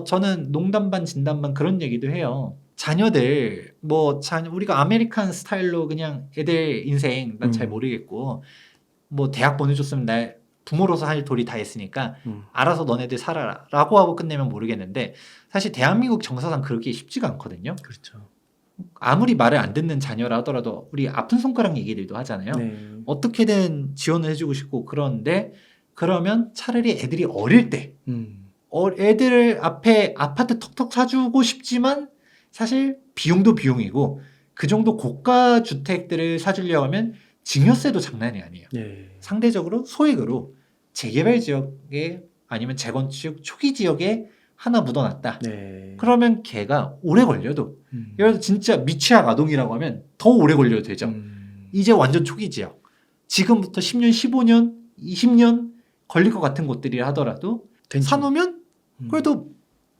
저는 농담 반 진담 반 그런 얘기도 해요. 자녀들 우리가 아메리칸 스타일로 그냥 애들 인생 난 잘 모르겠고 뭐 대학 보내줬으면 나 부모로서 할 도리 다 했으니까 알아서 너네들 살아라 라고 하고 끝내면 모르겠는데 사실 대한민국 정서상 그렇게 쉽지가 않거든요. 그렇죠. 아무리 말을 안 듣는 자녀라 하더라도 우리 아픈 손가락 얘기들도 하잖아요. 네. 어떻게든 지원을 해주고 싶고 그런데 그러면 차라리 애들이 어릴 때 애들 앞에 아파트 턱턱 사주고 싶지만 사실 비용도 비용이고 그 정도 고가 주택들을 사주려고 하면 증여세도 장난이 아니에요. 네. 상대적으로 소액으로 재개발 지역에 아니면 재건축 초기 지역에 하나 묻어놨다. 네. 그러면 걔가 오래 걸려도 예를 들어 진짜 미취학 아동이라고 하면 더 오래 걸려도 되죠. 이제 완전 초기 지역. 지금부터 10년, 15년, 20년 걸릴 것 같은 곳들이라 하더라도 사놓으면 그래도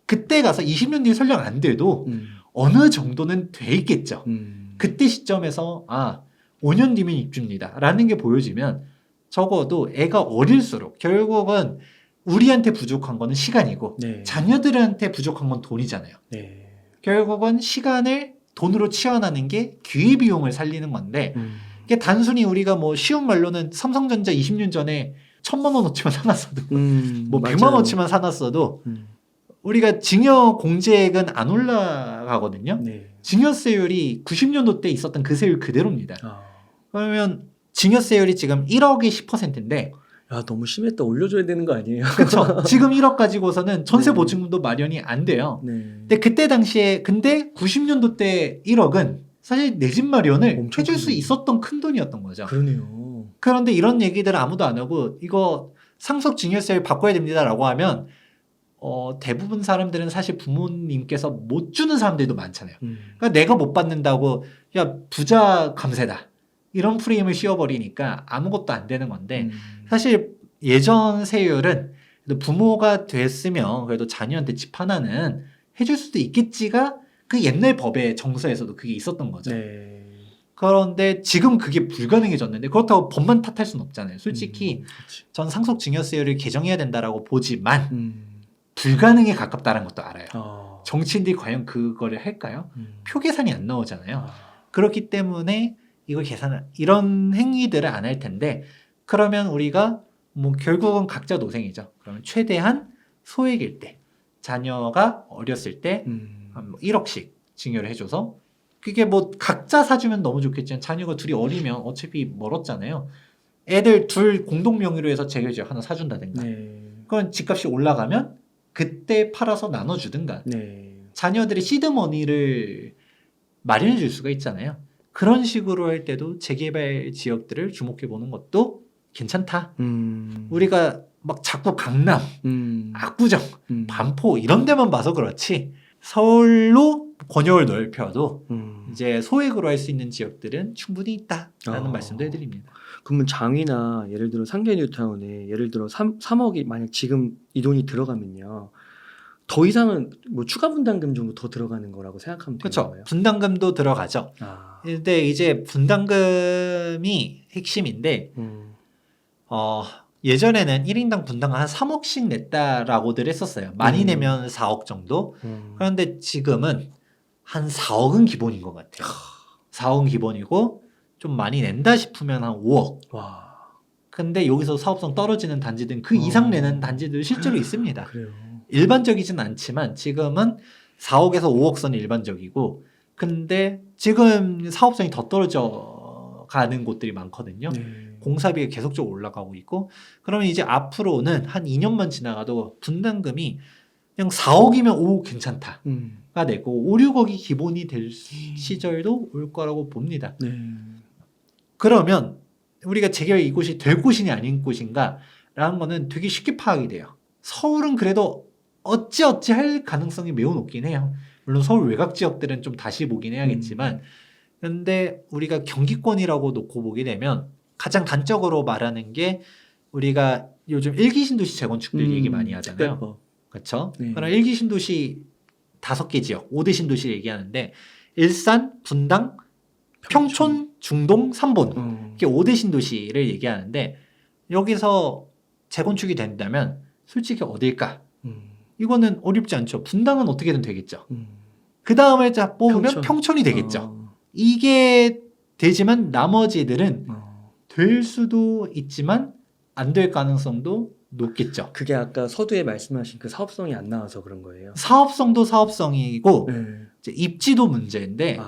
그때 가서 20년 뒤에 설령 안 돼도 어느 정도는 돼 있겠죠. 그때 시점에서 5년 뒤면 입주입니다. 라는 게 보여지면 적어도 애가 어릴수록 결국은 우리한테 부족한 거는 시간이고 네. 자녀들한테 부족한 건 돈이잖아요. 네. 결국은 시간을 돈으로 치환하는 게 기회비용을 살리는 건데 이게 단순히 우리가 뭐 쉬운 말로는 삼성전자 20년 전에 1,000만 원어치만 사놨어도 뭐 100만 원어치만 사놨어도 우리가 증여 공제액은 안 올라가거든요. 네. 증여세율이 90년도 때 있었던 그 세율 그대로입니다. 그러면 증여세율이 지금 1억이 10%인데 야, 너무 심했다. 올려줘야 되는 거 아니에요? 그렇죠. 지금 1억 가지고서는 전세 보증금도 마련이 안 돼요. 네. 근데 그때 당시에 90년도 때 1억은 사실 내 집 마련을 엄청 해줄 수 큰 있었던 큰 돈이었던 거죠. 그러네요. 그런데 이런 얘기들 아무도 안 하고 이거 상속 증여세를 바꿔야 됩니다라고 하면 대부분 사람들은 사실 부모님께서 못 주는 사람들도 많잖아요. 그러니까 내가 못 받는다고 야 부자 감세다 이런 프레임을 씌워버리니까 아무것도 안 되는 건데 사실 예전 세율은 부모가 됐으면 그래도 자녀한테 집 하나는 해줄 수도 있겠지가 그 옛날 법의 정서에서도 그게 있었던 거죠. 네. 그런데 지금 그게 불가능해졌는데 그렇다고 법만 탓할 수는 없잖아요. 솔직히 전 상속증여세율을 개정해야 된다라고 보지만 불가능에 가깝다는 것도 알아요. 정치인들이 과연 그거를 할까요? 표 계산이 안 나오잖아요. 그렇기 때문에 이런 행위들을 안 할 텐데 그러면 우리가 뭐 결국은 각자 노생이죠. 그러면 최대한 소액일 때 자녀가 어렸을 때 한 1억씩 증여를 해줘서 그게 뭐 각자 사주면 너무 좋겠지만 자녀가 둘이 어리면 어차피 멀었잖아요. 애들 둘 공동 명의로 해서 재결지역 하나 사준다든가. 네. 그건 집값이 올라가면 그때 팔아서 나눠주든가. 네. 자녀들이 시드머니를 마련해 줄 수가 있잖아요. 그런 식으로 할 때도 재개발 지역들을 주목해 보는 것도 괜찮다. 우리가 막 자꾸 강남, 압구정, 반포 이런 데만 봐서 그렇지 서울로 권역을 넓혀도 이제 소액으로 할 수 있는 지역들은 충분히 있다라는 말씀도 해드립니다. 그러면 장위나 예를 들어 상계 뉴타운에 예를 들어 3억이 만약 지금 이 돈이 들어가면요. 더 이상은 뭐 추가 분담금 정도 더 들어가는 거라고 생각하면 되는 그렇죠. 거예요. 분담금도 들어가죠. 아. 근데 이제 분담금이 핵심인데 예전에는 1인당 분담금 한 3억씩 냈다라고들 했었어요. 많이 내면 4억 정도. 그런데 지금은 한 4억은 기본인 것 같아요. 4억은 기본이고 좀 많이 낸다 싶으면 한 5억. 와. 근데 여기서 사업성 떨어지는 단지들은 그 이상 내는 단지들 실제로 있습니다. 그래요. 일반적이진 않지만 지금은 4억에서 5억 선이 일반적이고 근데 지금 사업성이 더 떨어져 가는 곳들이 많거든요. 네. 공사비가 계속적으로 올라가고 있고 그러면 이제 앞으로는 한 2년만 지나가도 분담금이 그냥 4억이면 오 괜찮다 가 되고 5, 6억이 기본이 될 시절도 올 거라고 봅니다. 네. 그러면 우리가 재개발 이곳이 될 곳이냐 아닌 곳인가 라는 거는 되게 쉽게 파악이 돼요. 서울은 그래도 어찌어찌 할 가능성이 매우 높긴 해요. 물론 서울 외곽 지역들은 좀 다시 보긴 해야겠지만 근데 우리가 경기권이라고 놓고 보게 되면 가장 단적으로 말하는 게 우리가 요즘 1기 신도시 재건축들 얘기 많이 하잖아요. 특별법. 그렇죠? 네. 그럼 1기 신도시 5개 지역, 5대 신도시 얘기하는데 일산, 분당, 평촌, 중동, 삼본 이게 5대 신도시를 얘기하는데 여기서 재건축이 된다면 솔직히 어딜까? 이거는 어렵지 않죠. 분당은 어떻게든 되겠죠. 그 다음에 자 뽑으면 평촌이 되겠죠. 이게 되지만 나머지들은 될 수도 있지만 안 될 가능성도 높겠죠. 그게 아까 서두에 말씀하신 그 사업성이 안 나와서 그런 거예요. 사업성도 사업성이고 네. 이제 입지도 문제인데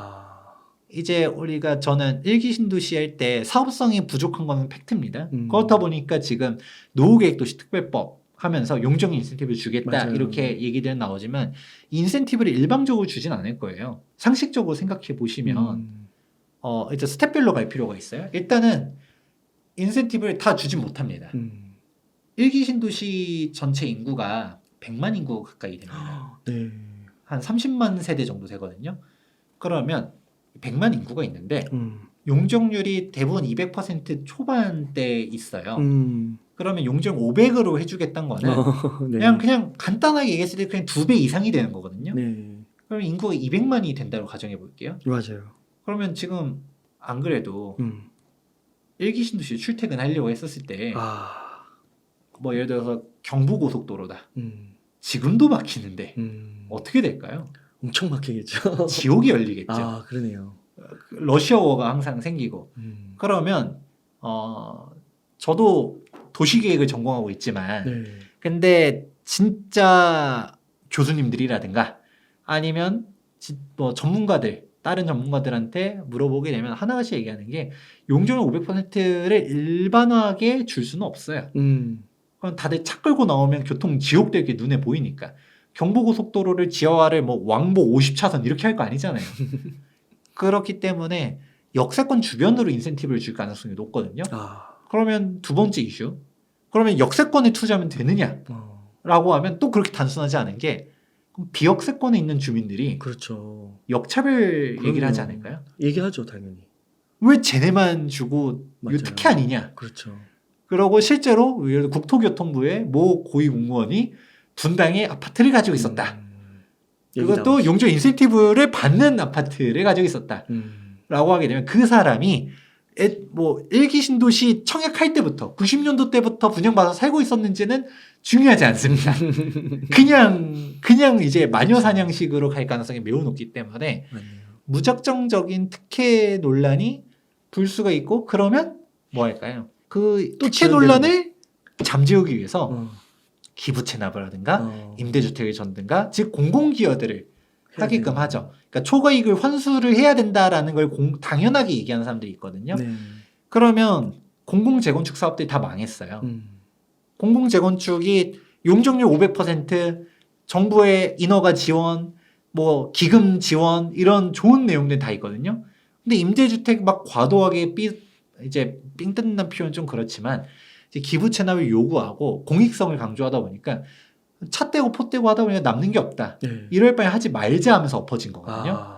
이제 우리가 저는 1기 신도시 할 때 사업성이 부족한 거는 팩트입니다. 그렇다 보니까 지금 노후계획도시 특별법 하면서 용적 인센티브를 주겠다 맞아요. 이렇게 얘기들은 나오지만 인센티브를 일방적으로 주진 않을 거예요. 상식적으로 생각해 보시면 일단 스텝별로 갈 필요가 있어요. 일단은 인센티브를 다 주진 못합니다. 1기 신도시 전체 인구가 100만 인구 가까이 됩니다. 네. 한 30만 세대 정도 되거든요. 그러면 100만 인구가 있는데 용적률이 대부분 200% 초반대에 있어요. 그러면 용적 500으로 해주겠다는 거는 네. 그냥 간단하게 얘기했을 때 그냥 2배 이상이 되는 거거든요. 네. 그러면 인구가 200만이 된다고 가정해 볼게요. 맞아요. 그러면 지금 안 그래도 1기 신도시 출퇴근하려고 했었을 때 뭐 예를 들어서 경부고속도로다. 지금도 막히는데 어떻게 될까요? 엄청 막히겠죠. 지옥이 열리겠죠. 아, 그러네요. 러시아워가 항상 생기고 그러면 저도 도시계획을 전공하고 있지만 네. 근데 진짜 교수님들이라든가 아니면 뭐 전문가들 다른 전문가들한테 물어보게 되면 하나같이 얘기하는 게 용적률 500%를 일반화하게 줄 수는 없어요. 그럼 다들 차 끌고 나오면 교통 지옥될 게 눈에 보이니까 경부고속도로를 지하화를 뭐 왕복 50차선 이렇게 할 거 아니잖아요. 그렇기 때문에 역세권 주변으로 인센티브를 줄 가능성이 높거든요. 그러면 두 번째 이슈. 그러면 역세권에 투자하면 되느냐? 라고 하면 또 그렇게 단순하지 않은 게 그럼 비역세권에 있는 주민들이 그렇죠. 역차별 얘기를 하지 않을까요? 얘기하죠, 당연히. 왜 쟤네만 주고 맞아요. 이거 특혜 아니냐? 그렇죠. 그러고 실제로 예를 들어 국토교통부의 모 고위공무원이 분당에 아파트를 가지고 있었다. 그것도 용적 인센티브를 받는 아파트를 가지고 있었다. 라고 하게 되면 그 사람이 뭐 1기 신도시 청약할 때부터 90년도 때부터 분양받아서 살고 있었는지는 중요하지 않습니다. 그냥 이제 마녀사냥식으로 갈 가능성이 매우 높기 때문에 맞네요. 무작정적인 특혜 논란이 불 수가 있고 그러면 뭐 할까요? 그 또 특혜 논란을 잠재우기 위해서 기부 체납을 하든가 어. 임대주택을 줬든가 즉 공공기여들을 하게끔 되는. 하죠. 그러니까 초과이익을 환수를 해야 된다라는 걸 당연하게 얘기하는 사람들이 있거든요. 네. 그러면 공공재건축 사업들이 다 망했어요. 음. 공공재건축이 용적률 500%, 정부의 인허가 지원, 뭐 기금 지원 이런 좋은 내용들 다 있거든요. 근데 임대주택 막 과도하게 이제 삥 뜯는다는 표현 좀 그렇지만 이제 기부 채납을 요구하고 공익성을 강조하다 보니까 차 떼고 포 떼고 하다 보니까 남는 게 없다. 네. 이럴 바에 하지 말자 하면서 엎어진 거거든요. 아.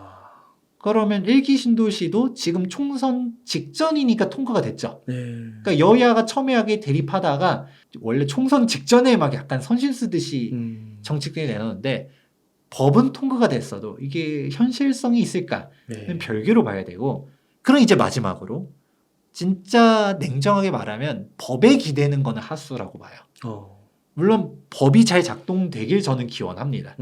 그러면 1기 신도시도 지금 총선 직전이니까 통과가 됐죠. 네. 그러니까 여야가 첨예하게 대립하다가 원래 총선 직전에 막 약간 선심 쓰듯이 정책들이 내놓는데 법은 통과가 됐어도 이게 현실성이 있을까는 네. 별개로 봐야 되고, 그럼 이제 마지막으로 진짜 냉정하게 말하면 법에 기대는 거는 하수라고 봐요. 물론 법이 잘 작동되길 저는 기원합니다.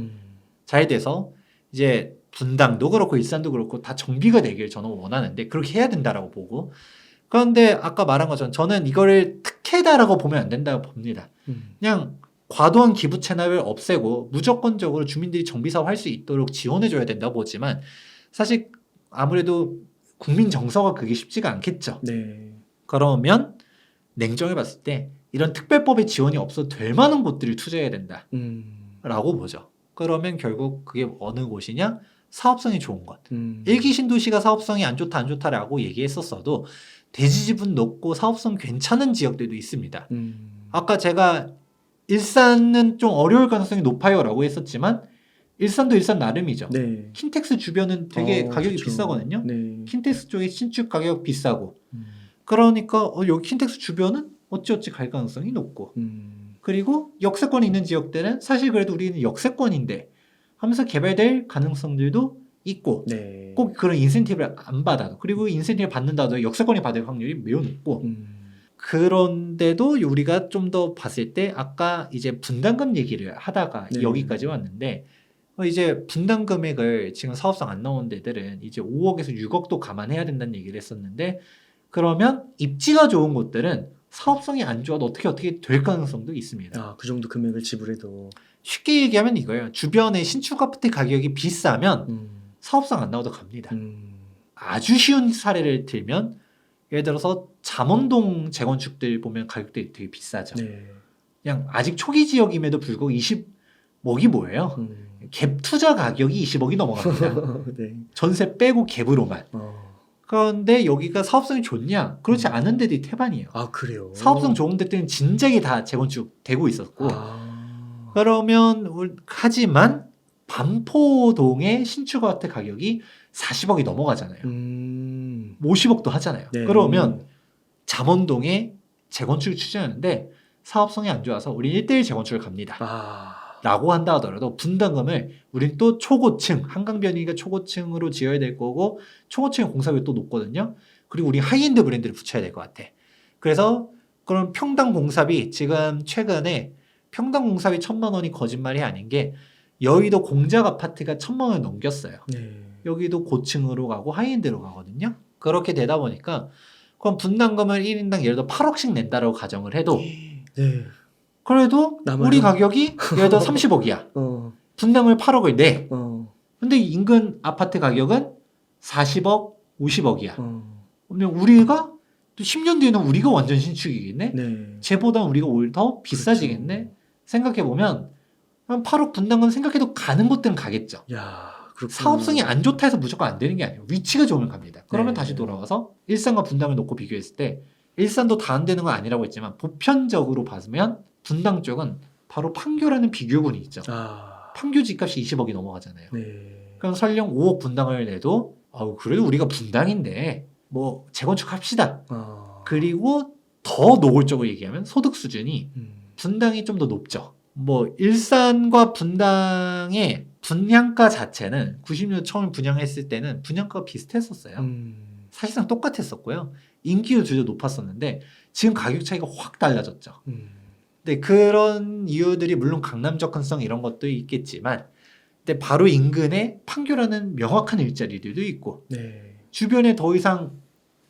잘 돼서 이제 분당도 그렇고 일산도 그렇고 다 정비가 되길 저는 원하는데 그렇게 해야 된다라고 보고, 그런데 아까 말한 것처럼 저는 이거를 특혜다라고 보면 안 된다고 봅니다. 그냥 과도한 기부 채납을 없애고 무조건적으로 주민들이 정비 사업 할 수 있도록 지원해줘야 된다고 보지만 사실 아무래도 국민 정서가 그게 쉽지가 않겠죠. 네. 그러면 냉정해 봤을 때 이런 특별법의 지원이 없어도 될 만한 곳들을 투자해야 된다라고 보죠. 그러면 결국 그게 어느 곳이냐? 사업성이 좋은 것. 일기 신도시가 사업성이 안 좋다라고 얘기했었어도 대지지분 높고 사업성 괜찮은 지역들도 있습니다. 아까 제가 일산은 좀 어려울 가능성이 높아요라고 했었지만 일산도 일산 나름이죠. 네. 킨텍스 주변은 되게 가격이 그쵸. 비싸거든요. 네. 킨텍스 쪽에 신축 가격 비싸고, 그러니까 여기 킨텍스 주변은 어찌어찌 갈 가능성이 높고, 그리고 역세권이 있는 지역들은 사실 그래도 우리는 역세권인데 하면서 개발될 가능성들도 있고, 네. 꼭 그런 인센티브를 안 받아도, 그리고 인센티브를 받는다도 역세권이 받을 확률이 매우 높고, 그런데도 우리가 좀 더 봤을 때 아까 이제 분담금 얘기를 하다가 네. 여기까지 왔는데, 이제 분담 금액을 지금 사업성 안 나오는 데들은 이제 5억에서 6억도 감안해야 된다는 얘기를 했었는데, 그러면 입지가 좋은 곳들은 사업성이 안 좋아도 어떻게 될 가능성도 있습니다. 아, 그 정도 금액을 지불해도. 쉽게 얘기하면 이거예요. 주변에 신축 아파트 가격이 비싸면 사업성 안 나오도 갑니다. 아주 쉬운 사례를 들면 예를 들어서 잠원동 재건축들 보면 가격들이 되게 비싸죠. 네. 그냥 아직 초기 지역임에도 불구하고 20억이 뭐예요? 갭 투자 가격이 20억이 넘어갑니다. 네. 전세 빼고 갭으로만. 그런데 여기가 사업성이 좋냐? 그렇지 않은 데들이 태반이에요. 아, 그래요. 사업성 좋은 데들은 진작에 다 재건축 되고 있었고, 아. 그러면 하지만 반포동의 신축 아파트 가격이 40억이 넘어가잖아요. 50억도 하잖아요. 네. 그러면 잠원동에 재건축을 추진하는데 사업성이 안 좋아서 우린 1대1 재건축을 갑니다. 아. 라고 한다 하더라도 분담금을 우린 또 초고층, 한강변이니까 초고층으로 지어야 될 거고, 초고층의 공사비가 또 높거든요. 그리고 우리 하이엔드 브랜드를 붙여야 될 것 같아. 그래서 그럼 평당 공사비, 지금 최근에 평당 공사비 1,000만 원이 거짓말이 아닌 게 여의도 공작 아파트가 1,000만 원을 넘겼어요. 네. 여기도 고층으로 가고 하이엔드로 가거든요. 그렇게 되다 보니까 그럼 분담금을 1인당 예를 들어 8억씩 낸다라고 가정을 해도, 네. 그래도 남아요? 우리 가격이 예를 들어 30억이야. 분담을 8억을 내. 근데 인근 아파트 가격은 40억, 50억이야. 그러면 우리가 또 10년 뒤에는 우리가 완전 신축이겠네? 네. 쟤보다 우리가 오히려 더 비싸지겠네? 그렇죠. 생각해보면 한 8억 분담금 생각해도 가는 곳들은 가겠죠. 야, 그렇구나. 사업성이 안 좋다 해서 무조건 안 되는 게 아니에요. 위치가 좋으면 갑니다. 그러면 네. 다시 돌아와서 일산과 분당을 놓고 비교했을 때 일산도 다 안 되는 건 아니라고 했지만 보편적으로 봐주면 분당 쪽은 바로 판교라는 비교군이 있죠. 아. 판교 집값이 20억이 넘어가잖아요. 네. 그럼 설령 5억 분당을 내도 그래도 우리가 분당인데 뭐 재건축합시다. 그리고 더 노골적으로 얘기하면 소득 수준이 분당이 좀 더 높죠. 뭐 일산과 분당의 분양가 자체는 90년 처음 분양했을 때는 분양가가 비슷했었어요. 사실상 똑같았었고요. 인기도도 높았었는데 지금 가격 차이가 확 달라졌죠. 근데 그런 이유들이 물론 강남 접근성 이런 것도 있겠지만, 근데 바로 인근에 판교라는 명확한 일자리들도 있고, 네. 주변에 더 이상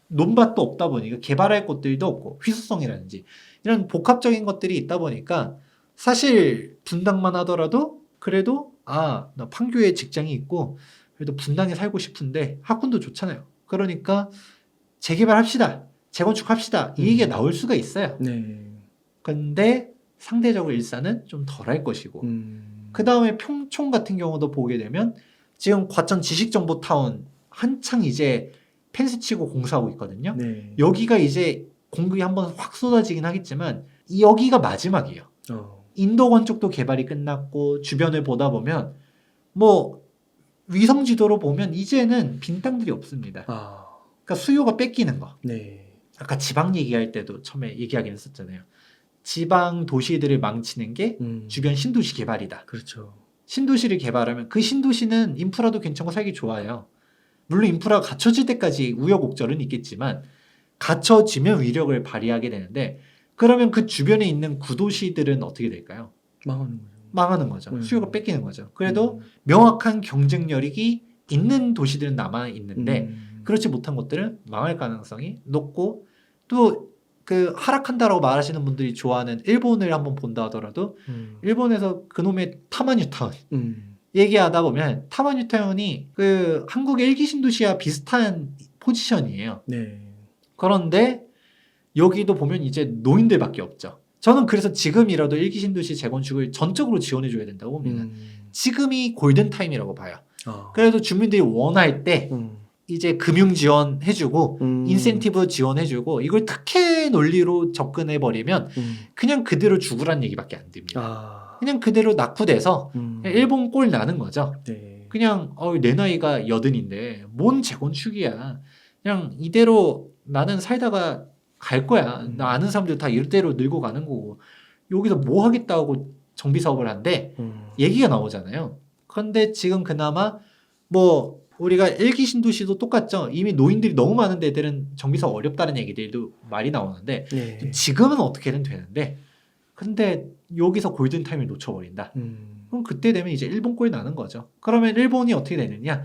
논밭도 없다 보니까 개발할 곳들도 없고, 희소성이라든지 이런 복합적인 것들이 있다 보니까 사실 분당만 하더라도 그래도 나 판교에 직장이 있고 그래도 분당에 살고 싶은데 학군도 좋잖아요. 그러니까 재개발합시다. 재건축합시다. 이 얘기가 나올 수가 있어요. 네. 근데 상대적으로 일산은 좀 덜할 것이고 그 다음에 평촌 같은 경우도 보게 되면 지금 과천 지식정보타운 한창 이제 펜스 치고 공사하고 있거든요. 네. 여기가 이제 공급이 한번 확 쏟아지긴 하겠지만 여기가 마지막이에요. 인도권 쪽도 개발이 끝났고 주변을 보다 보면 뭐 위성 지도로 보면 이제는 빈 땅들이 없습니다. 그러니까 수요가 뺏기는 거. 네. 아까 지방 얘기할 때도 처음에 얘기하긴 했었잖아요. 지방 도시들을 망치는 게 주변 신도시 개발이다. 그렇죠. 신도시를 개발하면 그 신도시는 인프라도 괜찮고 살기 좋아요. 물론 인프라가 갖춰질 때까지 우여곡절은 있겠지만 갖춰지면 위력을 발휘하게 되는데 그러면 그 주변에 있는 구도시들은 어떻게 될까요? 망하는 거죠. 망하는 거죠. 수요가 뺏기는 거죠. 그래도 음. 명확한 경쟁력이 있는 도시들은 남아 있는데 음. 그렇지 못한 것들은 망할 가능성이 높고 또 그 하락한다라고 말하시는 분들이 좋아하는 일본을 한번 본다 하더라도 일본에서 그놈의 타마뉴타운 얘기하다 보면 타마뉴타운이 그 한국의 1기 신도시와 비슷한 포지션이에요. 네. 그런데 여기도 보면 이제 노인들밖에 없죠. 저는 그래서 지금이라도 1기 신도시 재건축을 전적으로 지원해줘야 된다고 봅니다. 지금이 골든타임이라고 봐요. 그래도 주민들이 원할 때 이제 금융 지원해주고 인센티브 지원해주고 이걸 특혜 논리로 접근해버리면 그냥 그대로 죽으란 얘기밖에 안 됩니다. 그냥 그대로 낙후돼서 그냥 일본 꼴 나는 거죠. 네. 그냥 내 나이가 80인데 뭔 재건축이야. 그냥 이대로 나는 살다가 갈 거야. 나 아는 사람들 다 이대로 늙어 가는 거고 여기서 뭐 하겠다고 정비 사업을 한대 얘기가 나오잖아요. 그런데 지금 그나마 뭐 우리가 1기 신도시도 똑같죠. 이미 노인들이 너무 많은 데들은 정비 사업 어렵다는 얘기들도 말이 나오는데 네. 지금은 어떻게든 되는데 근데 여기서 골든타임을 놓쳐버린다. 그럼 그때 되면 이제 일본 꼴 나는 거죠. 그러면 일본이 어떻게 되느냐?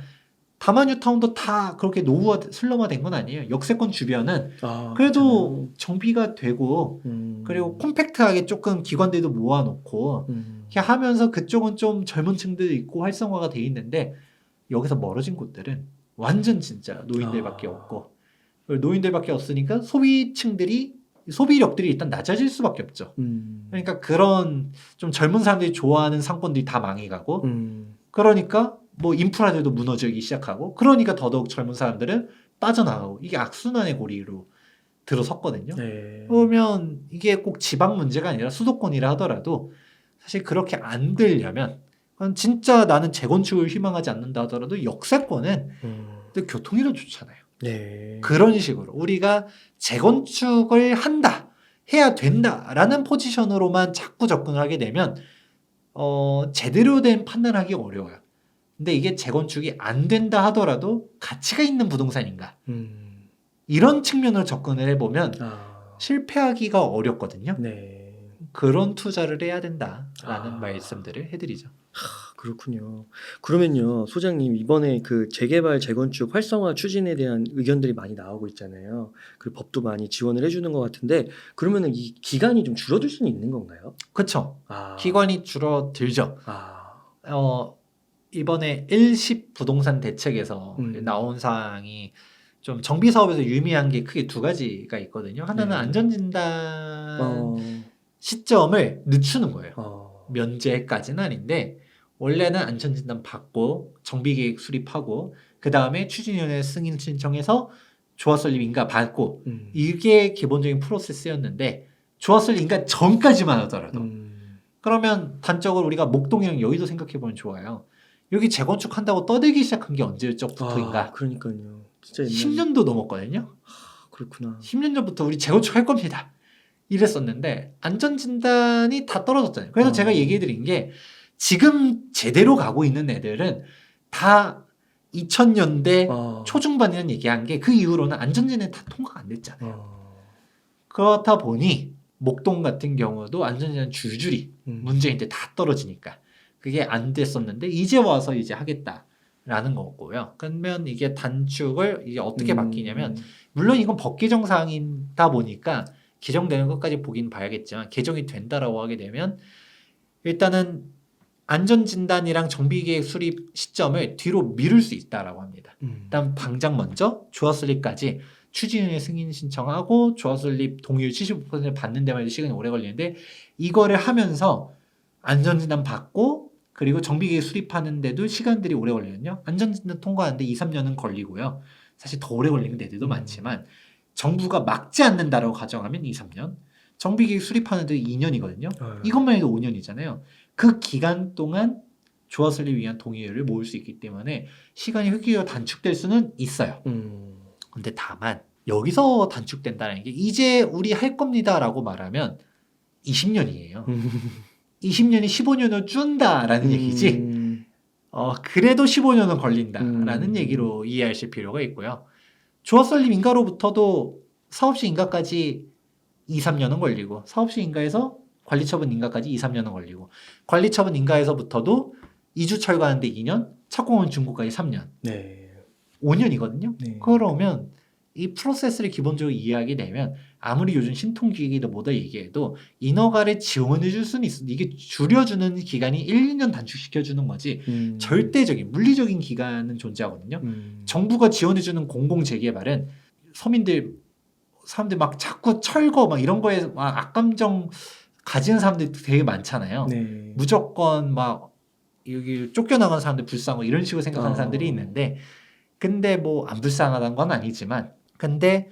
다마뉴타운도 다 그렇게 노후화 슬럼화된 건 아니에요. 역세권 주변은 그래도 정비가 되고 그리고 콤팩트하게 조금 기관들도 모아놓고 이렇게 하면서 그쪽은 좀 젊은 층들 있고 활성화가 돼 있는데 여기서 멀어진 곳들은 완전 진짜 노인들밖에 없고 노인들밖에 없으니까 소비력들이 일단 낮아질 수밖에 없죠. 그러니까 그런 좀 젊은 사람들이 좋아하는 상권들이 다 망해가고 그러니까 뭐 인프라들도 무너지기 시작하고 그러니까 더더욱 젊은 사람들은 빠져나가고 이게 악순환의 고리로 들어섰거든요. 네. 그러면 이게 꼭 지방 문제가 아니라 수도권이라 하더라도 사실 그렇게 안 되려면 진짜 나는 재건축을 희망하지 않는다 하더라도 역세권은 또 교통이도 좋잖아요. 네. 그런 식으로 우리가 재건축을 한다, 해야 된다라는 포지션으로만 자꾸 접근을 하게 되면 제대로 된 판단하기 어려워요. 근데 이게 재건축이 안 된다 하더라도 가치가 있는 부동산인가 이런 측면으로 접근을 해보면 실패하기가 어렵거든요. 네. 그런 투자를 해야 된다라는 말씀들을 해드리죠. 그렇군요. 그러면요, 소장님 이번에 그 재개발 재건축 활성화 추진에 대한 의견들이 많이 나오고 있잖아요. 그리고 법도 많이 지원을 해주는 것 같은데 그러면은 이 기간이 좀 줄어들 수는 있는 건가요? 그렇죠. 기간이 줄어들죠. 이번에 1십 부동산 대책에서 나온 사항이 좀 정비 사업에서 유의미한 게 크게 두 가지가 있거든요. 하나는 안전진단 시점을 늦추는 거예요. 면제까지는 아닌데 원래는 안전진단 받고 정비계획 수립하고 그 다음에 추진위원회 승인 신청해서 조합설립 인가 받고 이게 기본적인 프로세스였는데 조합설립 인가 전까지만 하더라도 그러면 단적으로 우리가 목동이랑 여의도 생각해보면 좋아요. 여기 재건축한다고 떠들기 시작한 게 언제적부터인가? 그러니까요. 진짜 10년도 넘었거든요. 그렇구나. 10년 전부터 우리 재건축할 겁니다. 이랬었는데 안전진단이 다 떨어졌잖아요. 그래서 제가 얘기해드린 게 지금 제대로 가고 있는 애들은 다 2000년대 초중반이라는 얘기한 게 그 이후로는 안전진단이 다 통과가 안 됐잖아요. 그렇다 보니 목동 같은 경우도 안전진단 줄줄이 문제인데 다 떨어지니까 그게 안 됐었는데 이제 와서 이제 하겠다라는 거고요. 그러면 이게 단축을 이제 어떻게 바뀌냐면 물론 이건 법 개정 사항이다 보니까 개정되는 것까지 보긴 봐야겠지만 개정이 된다라고 하게 되면 일단은 안전진단이랑 정비계획 수립 시점을 뒤로 미룰 수 있다라고 합니다. 일단 당장 먼저 조합설립까지 추진위원회 승인 신청하고 조합설립 동의율 75%를 받는 데만 해도 시간이 오래 걸리는데 이거를 하면서 안전진단 받고 그리고 정비계획 수립하는데도 시간들이 오래 걸리거든요. 안전진단 통과하는데 2, 3년은 걸리고요. 사실 더 오래 걸리는 데들도 많지만 정부가 막지 않는다라고 가정하면 2, 3년 정비계획 수립하는데 2년이거든요. 이것만 해도 5년이잖아요. 그 기간 동안 조합설립 위한 동의율을 모을 수 있기 때문에 시간이 획기적으로 단축될 수는 있어요. 근데 다만 여기서 단축된다는 게 이제 우리 할 겁니다라고 말하면 20년이에요. 20년이 15년을 준다라는 얘기지. 그래도 15년은 걸린다라는 얘기로 이해하실 필요가 있고요. 조합설립 인가로부터도 사업시 인가까지 2, 3년은 걸리고 사업시 인가에서 관리처분 인가까지 2, 3년은 걸리고 관리처분 인가에서부터도 2주 철거하는데 2년, 착공은 중고까지 3년. 네. 5년이거든요. 네. 그러면 이 프로세스를 기본적으로 이해하게 되면 아무리 요즘 신통기기도 뭐다 얘기해도 인허가를 지원해 줄 수는 있어. 이게 줄여주는 기간이 1, 2년 단축시켜주는 거지 절대적인 물리적인 기간은 존재하거든요. 정부가 지원해주는 공공재개발은 사람들 막 자꾸 철거 막 이런 거에 막 악감정 가지는 사람들이 되게 많잖아요. 네. 무조건 막 여기 쫓겨나간 사람들 불쌍하고 이런 식으로 생각하는 사람들이 있는데 근데 뭐 안 불쌍하다는 건 아니지만 근데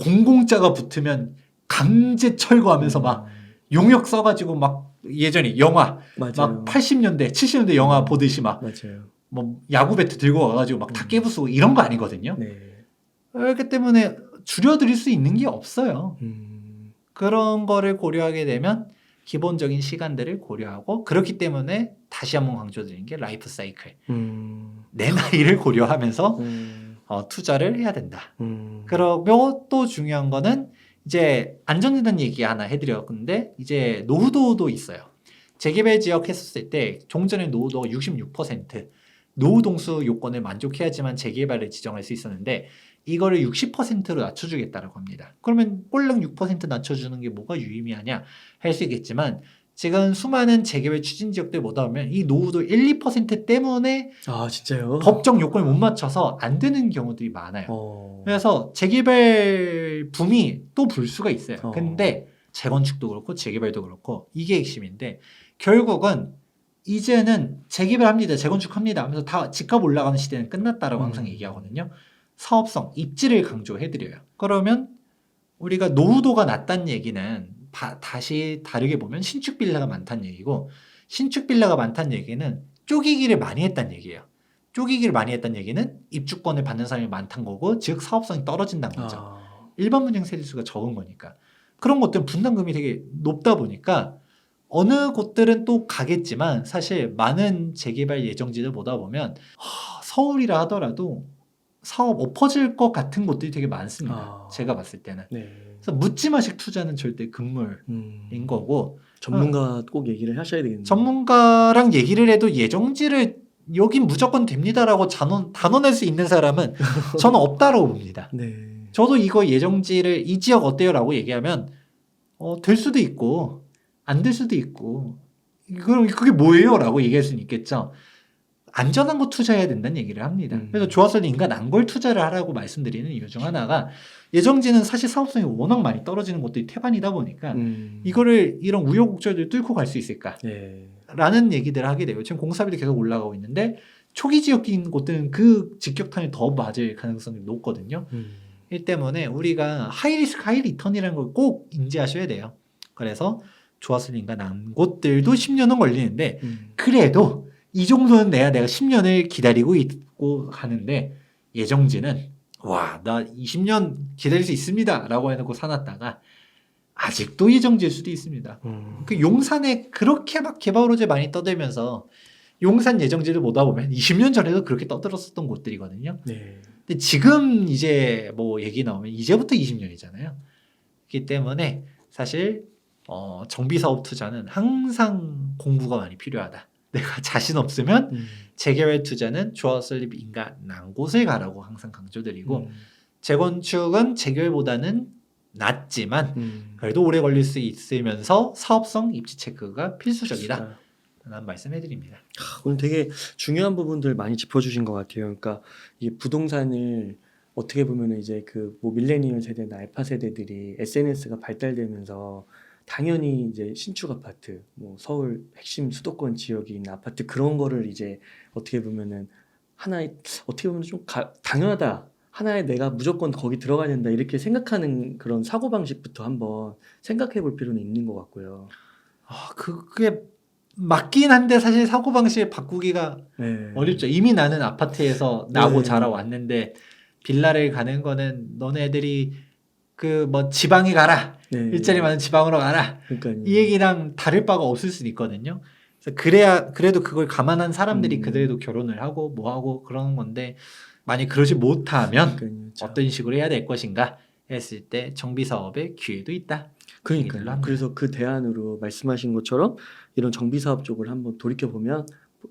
공공자가 붙으면 강제 철거하면서 막 용역 써가지고 막 예전에 영화 맞아요. 막 80년대 70년대 영화 보듯이 막 맞아요. 뭐 야구 배트 들고 와가지고 막 다 깨부수고 이런 거 아니거든요. 네. 그렇기 때문에 줄여드릴 수 있는 게 없어요. 그런 거를 고려하게 되면 기본적인 시간들을 고려하고 그렇기 때문에 다시 한번 강조드리는 게 라이프 사이클. 내 나이를 고려하면서 투자를 해야 된다. 그리고 또 중요한 거는 이제 안전진단 얘기 하나 해드렸는데 이제 노후도도 있어요. 재개발 지역 했었을 때 종전의 노후도가 66% 노후 동수 요건을 만족해야지만 재개발을 지정할 수 있었는데 이거를 60%로 낮춰주겠다라고 합니다. 그러면 꼴랑 6% 낮춰주는 게 뭐가 유의미하냐 할 수 있겠지만 지금 수많은 재개발 추진 지역들 보다 보면 이 노후도 1, 2% 때문에 아 진짜요? 법정 요건을 못 맞춰서 안 되는 경우들이 많아요. 그래서 재개발 붐이 또 불 수가 있어요. 근데 재건축도 그렇고 재개발도 그렇고 이게 핵심인데 결국은 이제는 재개발합니다. 재건축합니다 하면서 다 집값 올라가는 시대는 끝났다라고 항상 얘기하거든요. 사업성, 입지를 강조해드려요. 그러면 우리가 노후도가 낮다는 얘기는 다시 다르게 보면 신축 빌라가 많다는 얘기고 신축 빌라가 많다는 얘기는 쪼개기를 많이 했다는 얘기예요. 쪼개기를 많이 했다는 얘기는 입주권을 받는 사람이 많다는 거고 즉 사업성이 떨어진다는 거죠. 일반 분양 세대수가 적은 거니까. 그런 것들은 분담금이 되게 높다 보니까 어느 곳들은 또 가겠지만 사실 많은 재개발 예정지들 보다 보면 서울이라 하더라도 사업 엎어질 것 같은 곳들이 되게 많습니다. 제가 봤을 때는. 네. 그래서 묻지마식 투자는 절대 금물인 거고 전문가 꼭 얘기를 하셔야 되겠네요. 전문가랑 얘기를 해도 예정지를 여긴 무조건 됩니다라고 단언할 수 있는 사람은 저는 없다라고 봅니다. 네. 저도 이거 예정지를 이 지역 어때요라고 얘기하면 될 수도 있고 안 될 수도 있고 그럼 그게 뭐예요? 라고 얘기할 수는 있겠죠. 안전한 거 투자해야 된다는 얘기를 합니다. 그래서 조합설립 인가 난 걸 투자를 하라고 말씀드리는 이유 중 하나가 예정지는 사실 사업성이 워낙 많이 떨어지는 것들이 태반이다 보니까 이거를 이런 우여곡절을 뚫고 갈 수 있을까? 네. 라는 얘기들을 하게 돼요. 지금 공사비도 계속 올라가고 있는데 초기 지역인 곳들은 그 직격탄이 더 맞을 가능성이 높거든요. 이 때문에 우리가 하이리스크 하이리턴이라는 걸 꼭 인지하셔야 돼요. 그래서 조합설립 인가 난 곳들도 10년은 걸리는데 그래도 이 정도는 내가 10년을 기다리고 있고 가는데 예정지는 와, 나 20년 기다릴 수 있습니다 라고 해놓고 사놨다가 아직도 예정지일 수도 있습니다. 그 용산에 그렇게 막 개발 호재 많이 떠들면서 용산 예정지를 보다 보면 20년 전에도 그렇게 떠들었었던 곳들이거든요. 네. 근데 지금 이제 뭐 얘기 나오면 이제부터 20년이잖아요. 그렇기 때문에 사실 정비사업 투자는 항상 공부가 많이 필요하다. 내가 자신 없으면 재개발 투자는 조합설립 인가 난 곳을 가라고 항상 강조드리고 재건축은 재개발보다는 낫지만 그래도 오래 걸릴 수 있으면서 사업성 입지 체크가 필수적이다. 라는 말씀해드립니다. 오늘 되게 중요한 부분들 많이 짚어주신 것 같아요. 그러니까 이 부동산을 어떻게 보면 이제 그 뭐 밀레니얼 세대나 알파 세대들이 SNS가 발달되면서 당연히 이제 신축 아파트, 뭐 서울 핵심 수도권 지역에 있는 아파트 그런 거를 이제 어떻게 보면은 하나의 어떻게 보면 좀 당연하다. 하나의 내가 무조건 거기 들어가야 된다 이렇게 생각하는 그런 사고 방식부터 한번 생각해 볼 필요는 있는 것 같고요. 그게 맞긴 한데 사실 사고방식 바꾸기가 네. 어렵죠. 이미 나는 아파트에서 나고 네. 자라왔는데 빌라를 가는 거는 너네들이 그 뭐 지방에 가라. 네. 일자리 많은 지방으로 가라. 그러니까요. 이 얘기랑 다를 바가 없을 수는 있거든요. 그래서 그래도 그걸 감안한 사람들이 그래도 결혼을 하고 뭐 하고 그러는 건데 만약 그러지 못하면 그러니까요. 어떤 식으로 해야 될 것인가 했을 때 정비 사업의 기회도 있다. 얘기들로 그러니까요. 합니다. 그래서 그 대안으로 말씀하신 것처럼 이런 정비 사업 쪽을 한번 돌이켜 보면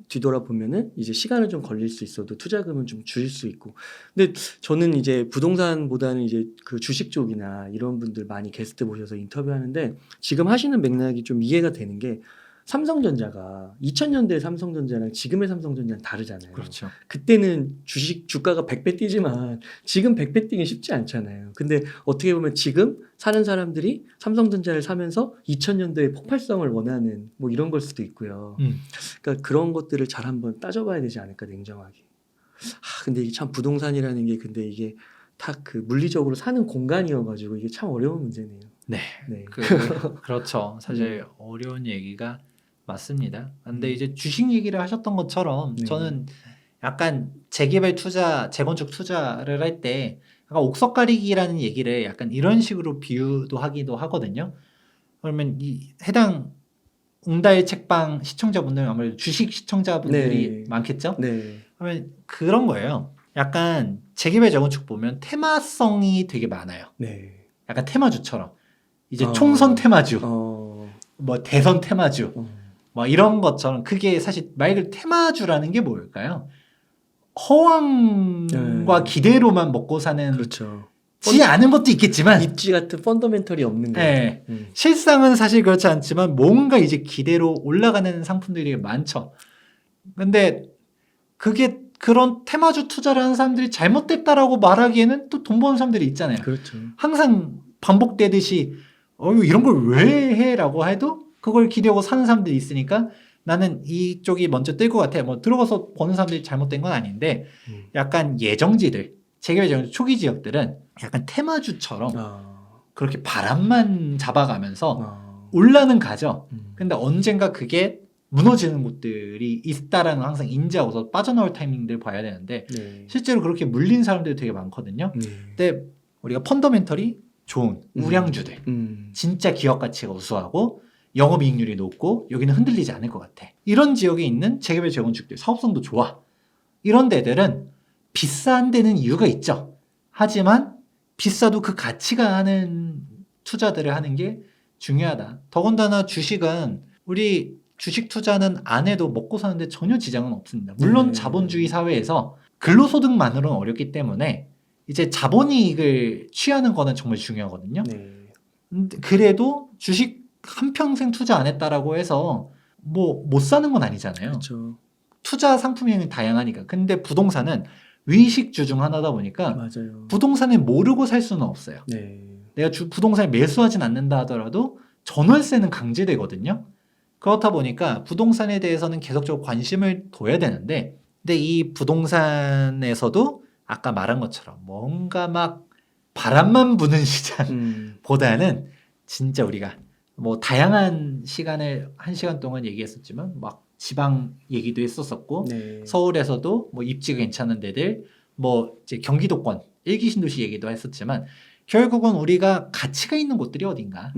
뒤돌아보면은 이제 시간은 좀 걸릴 수 있어도 투자금은 좀 줄일 수 있고. 근데 저는 이제 부동산보다는 이제 그 주식 쪽이나 이런 분들 많이 게스트 모셔서 인터뷰하는데 지금 하시는 맥락이 좀 이해가 되는 게 삼성전자가 2000년대 삼성전자랑 지금의 삼성전자는 다르잖아요. 그렇죠. 그때는 주식 주가가 100배 뛰지만 지금 100배 뛰기 쉽지 않잖아요. 근데 어떻게 보면 지금 사는 사람들이 삼성전자를 사면서 2000년대의 폭발성을 원하는 뭐 이런 걸 수도 있고요. 그러니까 그런 것들을 잘 한번 따져봐야 되지 않을까 냉정하게. 근데 이게 참 부동산이라는 게 근데 이게 다 그 물리적으로 사는 공간이어가지고 이게 참 어려운 문제네요. 네. 네. 그렇죠. 사실 어려운 얘기가 맞습니다. 근데 음. 이제 주식 얘기를 하셨던 것처럼 네. 저는 약간 재개발 투자, 재건축 투자를 할 때 약간 옥석 가리기라는 얘기를 약간 이런 식으로 비유도 하기도 하거든요. 그러면 이 해당 웅다의 책방 시청자분들은 아무래도 주식 시청자분들이 네. 많겠죠? 네. 그러면 그런 거예요. 약간 재개발 재건축 보면 테마성이 되게 많아요. 네. 약간 테마주처럼. 이제 어. 총선 테마주, 어. 뭐 대선 테마주, 어. 뭐 이런 것처럼 그게 사실 말 그대로 테마주라는 게 뭘까요? 허황과 네. 기대로만 먹고 사는 그렇죠. 지 않은 것도 있겠지만 입지 같은 펀더멘털이 없는 거예요. 네. 실상은 사실 그렇지 않지만 뭔가 이제 기대로 올라가는 상품들이 많죠. 근데 그게 그런 테마주 투자를 하는 사람들이 잘못됐다라고 말하기에는 또 돈 버는 사람들이 있잖아요. 그렇죠. 항상 반복되듯이 이런 걸 왜 해라고 해도 그걸 기대하고 사는 사람들이 있으니까 나는 이쪽이 먼저 뜰 것 같아. 뭐 들어가서 버는 사람들이 잘못된 건 아닌데 약간 예정지들, 재개발 예정 초기 지역들은 약간 테마주처럼 그렇게 바람만 잡아가면서 올라는 가죠. 근데 언젠가 그게 무너지는 곳들이 있다라는 걸 항상 인지하고서 빠져나올 타이밍들 봐야 되는데 네. 실제로 그렇게 물린 사람들이 되게 많거든요. 네. 근데 우리가 펀더멘털이 좋은 우량주들, 진짜 기업 가치가 우수하고 영업이익률이 높고 여기는 흔들리지 않을 것 같아. 이런 지역에 있는 재개발 재건축들 사업성도 좋아. 이런 데들은 비싼 데는 이유가 있죠. 하지만 비싸도 그 가치가 하는 투자들을 하는 게 중요하다. 더군다나 주식은 우리 주식 투자는 안 해도 먹고 사는데 전혀 지장은 없습니다. 물론 자본주의 사회에서 근로소득만으로는 어렵기 때문에 이제 자본이익을 취하는 거는 정말 중요하거든요. 네. 그래도 주식 한평생 투자 안 했다라고 해서 뭐 못 사는 건 아니잖아요. 그렇죠. 투자 상품이 다양하니까. 근데 부동산은 위식주 중 하나다 보니까 맞아요. 부동산을 모르고 살 수는 없어요. 네. 내가 부동산을 매수하진 않는다 하더라도 전월세는 강제되거든요. 그렇다 보니까 부동산에 대해서는 계속적으로 관심을 둬야 되는데 근데 이 부동산에서도 아까 말한 것처럼 뭔가 막 바람만 부는 시장보다는 진짜 우리가 뭐 다양한 시간을 1시간 동안 얘기했었지만 막 지방 얘기도 했었었고 네. 서울에서도 뭐 입지가 괜찮은 데들 뭐 이제 경기도권 1기 신도시 얘기도 했었지만 결국은 우리가 가치가 있는 곳들이 어딘가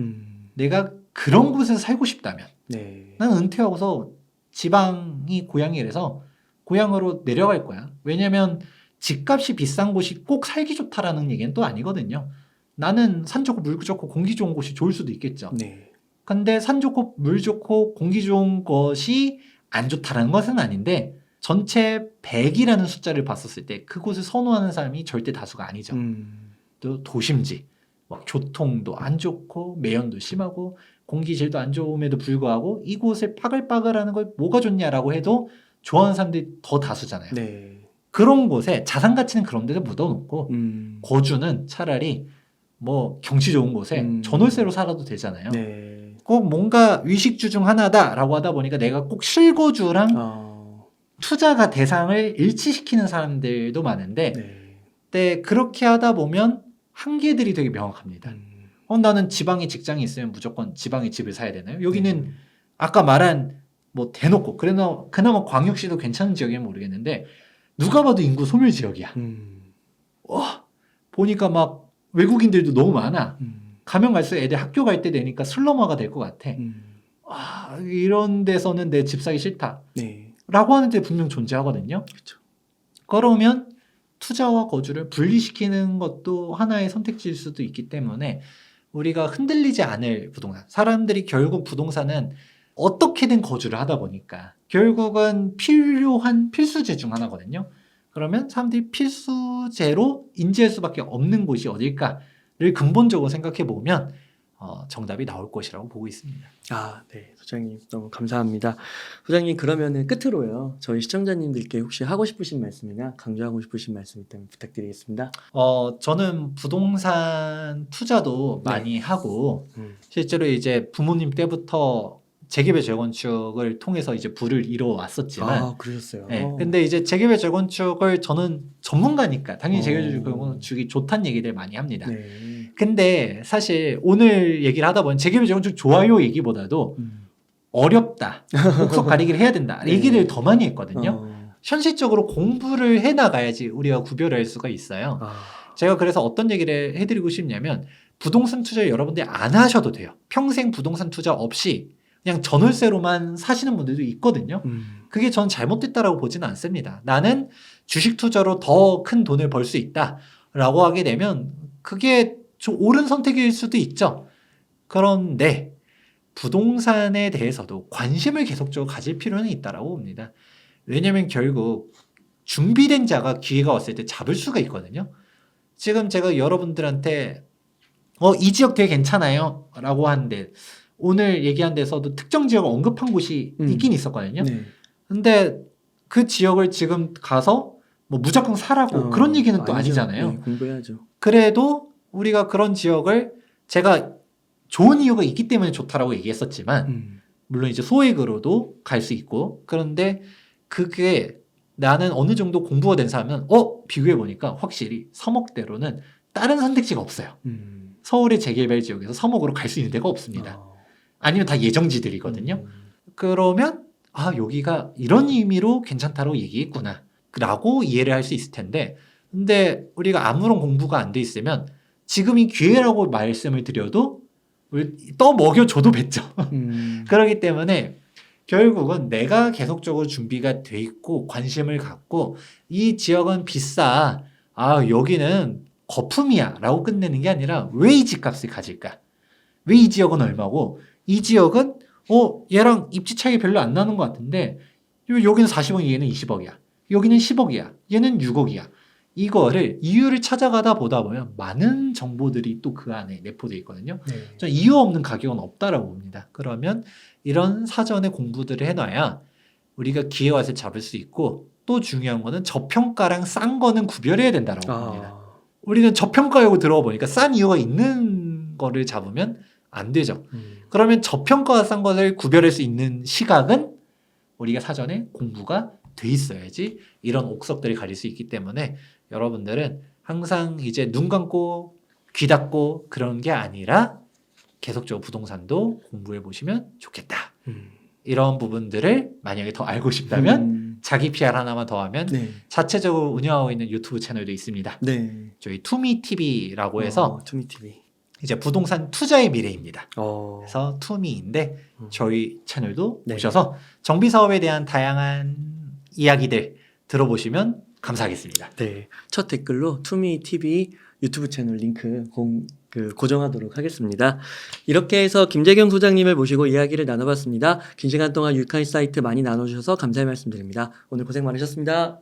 내가 그런 곳에서 살고 싶다면 네. 나는 은퇴하고서 지방이 고향이라서 고향으로 내려갈 거야. 왜냐면 집값이 비싼 곳이 꼭 살기 좋다라는 얘기는 또 아니거든요. 나는 산 좋고 물 좋고 공기 좋은 곳이 좋을 수도 있겠죠. 네. 근데 산 좋고 물 좋고 공기 좋은 것이 안 좋다라는 것은 아닌데 전체 100이라는 숫자를 봤었을 때 그곳을 선호하는 사람이 절대 다수가 아니죠. 또 도심지, 막 교통도 안 좋고 매연도 심하고 공기질도 안 좋음에도 불구하고 이곳을 빠글빠글하는 걸 뭐가 좋냐라고 해도 좋아하는 사람들이 더 다수잖아요. 네. 그런 곳에 자산 가치는 그런 데서 묻어놓고 거주는 차라리 뭐 경치 좋은 곳에 전월세로 살아도 되잖아요. 네. 꼭 뭔가 위식주 중 하나다라고 하다 보니까 내가 꼭 실거주랑 투자가 대상을 일치시키는 사람들도 많은데 네. 근데 그렇게 하다 보면 한계들이 되게 명확합니다. 나는 지방에 직장이 있으면 무조건 지방에 집을 사야 되나요? 여기는 아까 말한 뭐 대놓고 그나마 광역시도 괜찮은 지역이면 모르겠는데 누가 봐도 인구 소멸 지역이야. 와, 보니까 막 외국인들도 너무 많아. 가면 갈수록 애들 학교 갈 때 되니까 슬럼화가 될 것 같아. 이런 데서는 내 집 사기 싫다. 네. 라고 하는 데 분명 존재하거든요. 그렇죠. 그러면 투자와 거주를 분리시키는 것도 하나의 선택지일 수도 있기 때문에 우리가 흔들리지 않을 부동산. 사람들이 결국 부동산은 어떻게든 거주를 하다 보니까 결국은 필요한 필수제 중 하나거든요. 그러면 사람들이 필수제로 인지할 수밖에 없는 곳이 어딜까를 근본적으로 생각해 보면 정답이 나올 것이라고 보고 있습니다. 네. 소장님 너무 감사합니다. 소장님 그러면은 끝으로요. 저희 시청자님들께 혹시 하고 싶으신 말씀이나 강조하고 싶으신 말씀 있다면 부탁드리겠습니다. 저는 부동산 투자도 많이 하고 실제로 이제 부모님 때부터 재개발 재건축을 통해서 이제 부를 이뤄왔었지만 그러셨어요. 네, 근데 이제 재개발 재건축을 저는 전문가니까 당연히 재개발 재건축이 좋다는 얘기들 많이 합니다. 네. 근데 사실 오늘 얘기를 하다 보니 재개발 재건축 좋아요 얘기보다도 어렵다, 옥석 가리기를 해야 된다 얘기를 더 많이 했거든요. 현실적으로 공부를 해나가야지 우리가 구별할 수가 있어요. 제가 그래서 어떤 얘기를 해드리고 싶냐면 부동산 투자를 여러분들이 안 하셔도 돼요. 평생 부동산 투자 없이 그냥 전월세로만 사시는 분들도 있거든요. 그게 전 잘못됐다라고 보지는 않습니다. 나는 주식 투자로 더 큰 돈을 벌 수 있다라고 하게 되면 그게 좀 옳은 선택일 수도 있죠. 그런데 부동산에 대해서도 관심을 계속적으로 가질 필요는 있다라고 봅니다. 왜냐하면 결국 준비된 자가 기회가 왔을 때 잡을 수가 있거든요. 지금 제가 여러분들한테 이 지역 되게 괜찮아요 라고 하는데 오늘 얘기한 데서도 특정 지역을 언급한 곳이 있긴 있었거든요. 네. 근데 그 지역을 지금 가서 뭐 무조건 사라고 그런 얘기는 또 아니잖아요. 네, 공부해야죠. 그래도 우리가 그런 지역을 제가 좋은 이유가 있기 때문에 좋다라고 얘기했었지만 물론 이제 소액으로도 갈 수 있고 그런데 그게 나는 어느 정도 공부가 된 사람은 비교해 보니까 확실히 3억대로는 다른 선택지가 없어요. 서울의 재개발 지역에서 3억으로 갈 수 있는 데가 없습니다. 아니면 다 예정지들이거든요. 그러면 여기가 이런 의미로 괜찮다고 얘기했구나 라고 이해를 할 수 있을 텐데 근데 우리가 아무런 공부가 안 돼 있으면 지금이 기회라고 말씀을 드려도 떠먹여줘도 뱉죠. 그렇기 때문에 결국은 내가 계속적으로 준비가 돼 있고 관심을 갖고 이 지역은 비싸 여기는 거품이야 라고 끝내는 게 아니라 왜 이 집값을 가질까? 왜 이 지역은 얼마고 이 지역은 얘랑 입지 차이 별로 안 나는 것 같은데 여기는 40억이 얘는 20억이야. 여기는 10억이야. 얘는 6억이야. 이거를 이유를 찾아가다 보다 보면 많은 정보들이 또 그 안에 내포되어 있거든요. 전 이유 없는 가격은 없다라고 봅니다. 그러면 이런 사전에 공부들을 해놔야 우리가 기회와를 잡을 수 있고 또 중요한 거는 저평가랑 싼 거는 구별해야 된다라고 봅니다. 우리는 저평가라고 들어보니까 싼 이유가 있는 거를 잡으면 안 되죠. 그러면 저평가와 싼 것을 구별할 수 있는 시각은 우리가 사전에 공부가 돼 있어야지 이런 옥석들이 가릴 수 있기 때문에 여러분들은 항상 이제 눈 감고 귀 닫고 그런 게 아니라 계속적으로 부동산도 공부해 보시면 좋겠다. 이런 부분들을 만약에 더 알고 싶다면 자기 PR 하나만 더 하면 자체적으로 운영하고 있는 유튜브 채널도 있습니다. 저희 투미TV라고 해서 투미TV. 이제 부동산 투자의 미래입니다. 그래서 투미인데 저희 채널도 보셔서 정비 사업에 대한 다양한 이야기들 들어보시면 감사하겠습니다. 네, 첫 댓글로 투미TV 유튜브 채널 링크 고정하도록 하겠습니다. 이렇게 해서 김재경 소장님을 모시고 이야기를 나눠봤습니다. 긴 시간 동안 유익한 사이트 많이 나눠주셔서 감사의 말씀드립니다. 오늘 고생 많으셨습니다.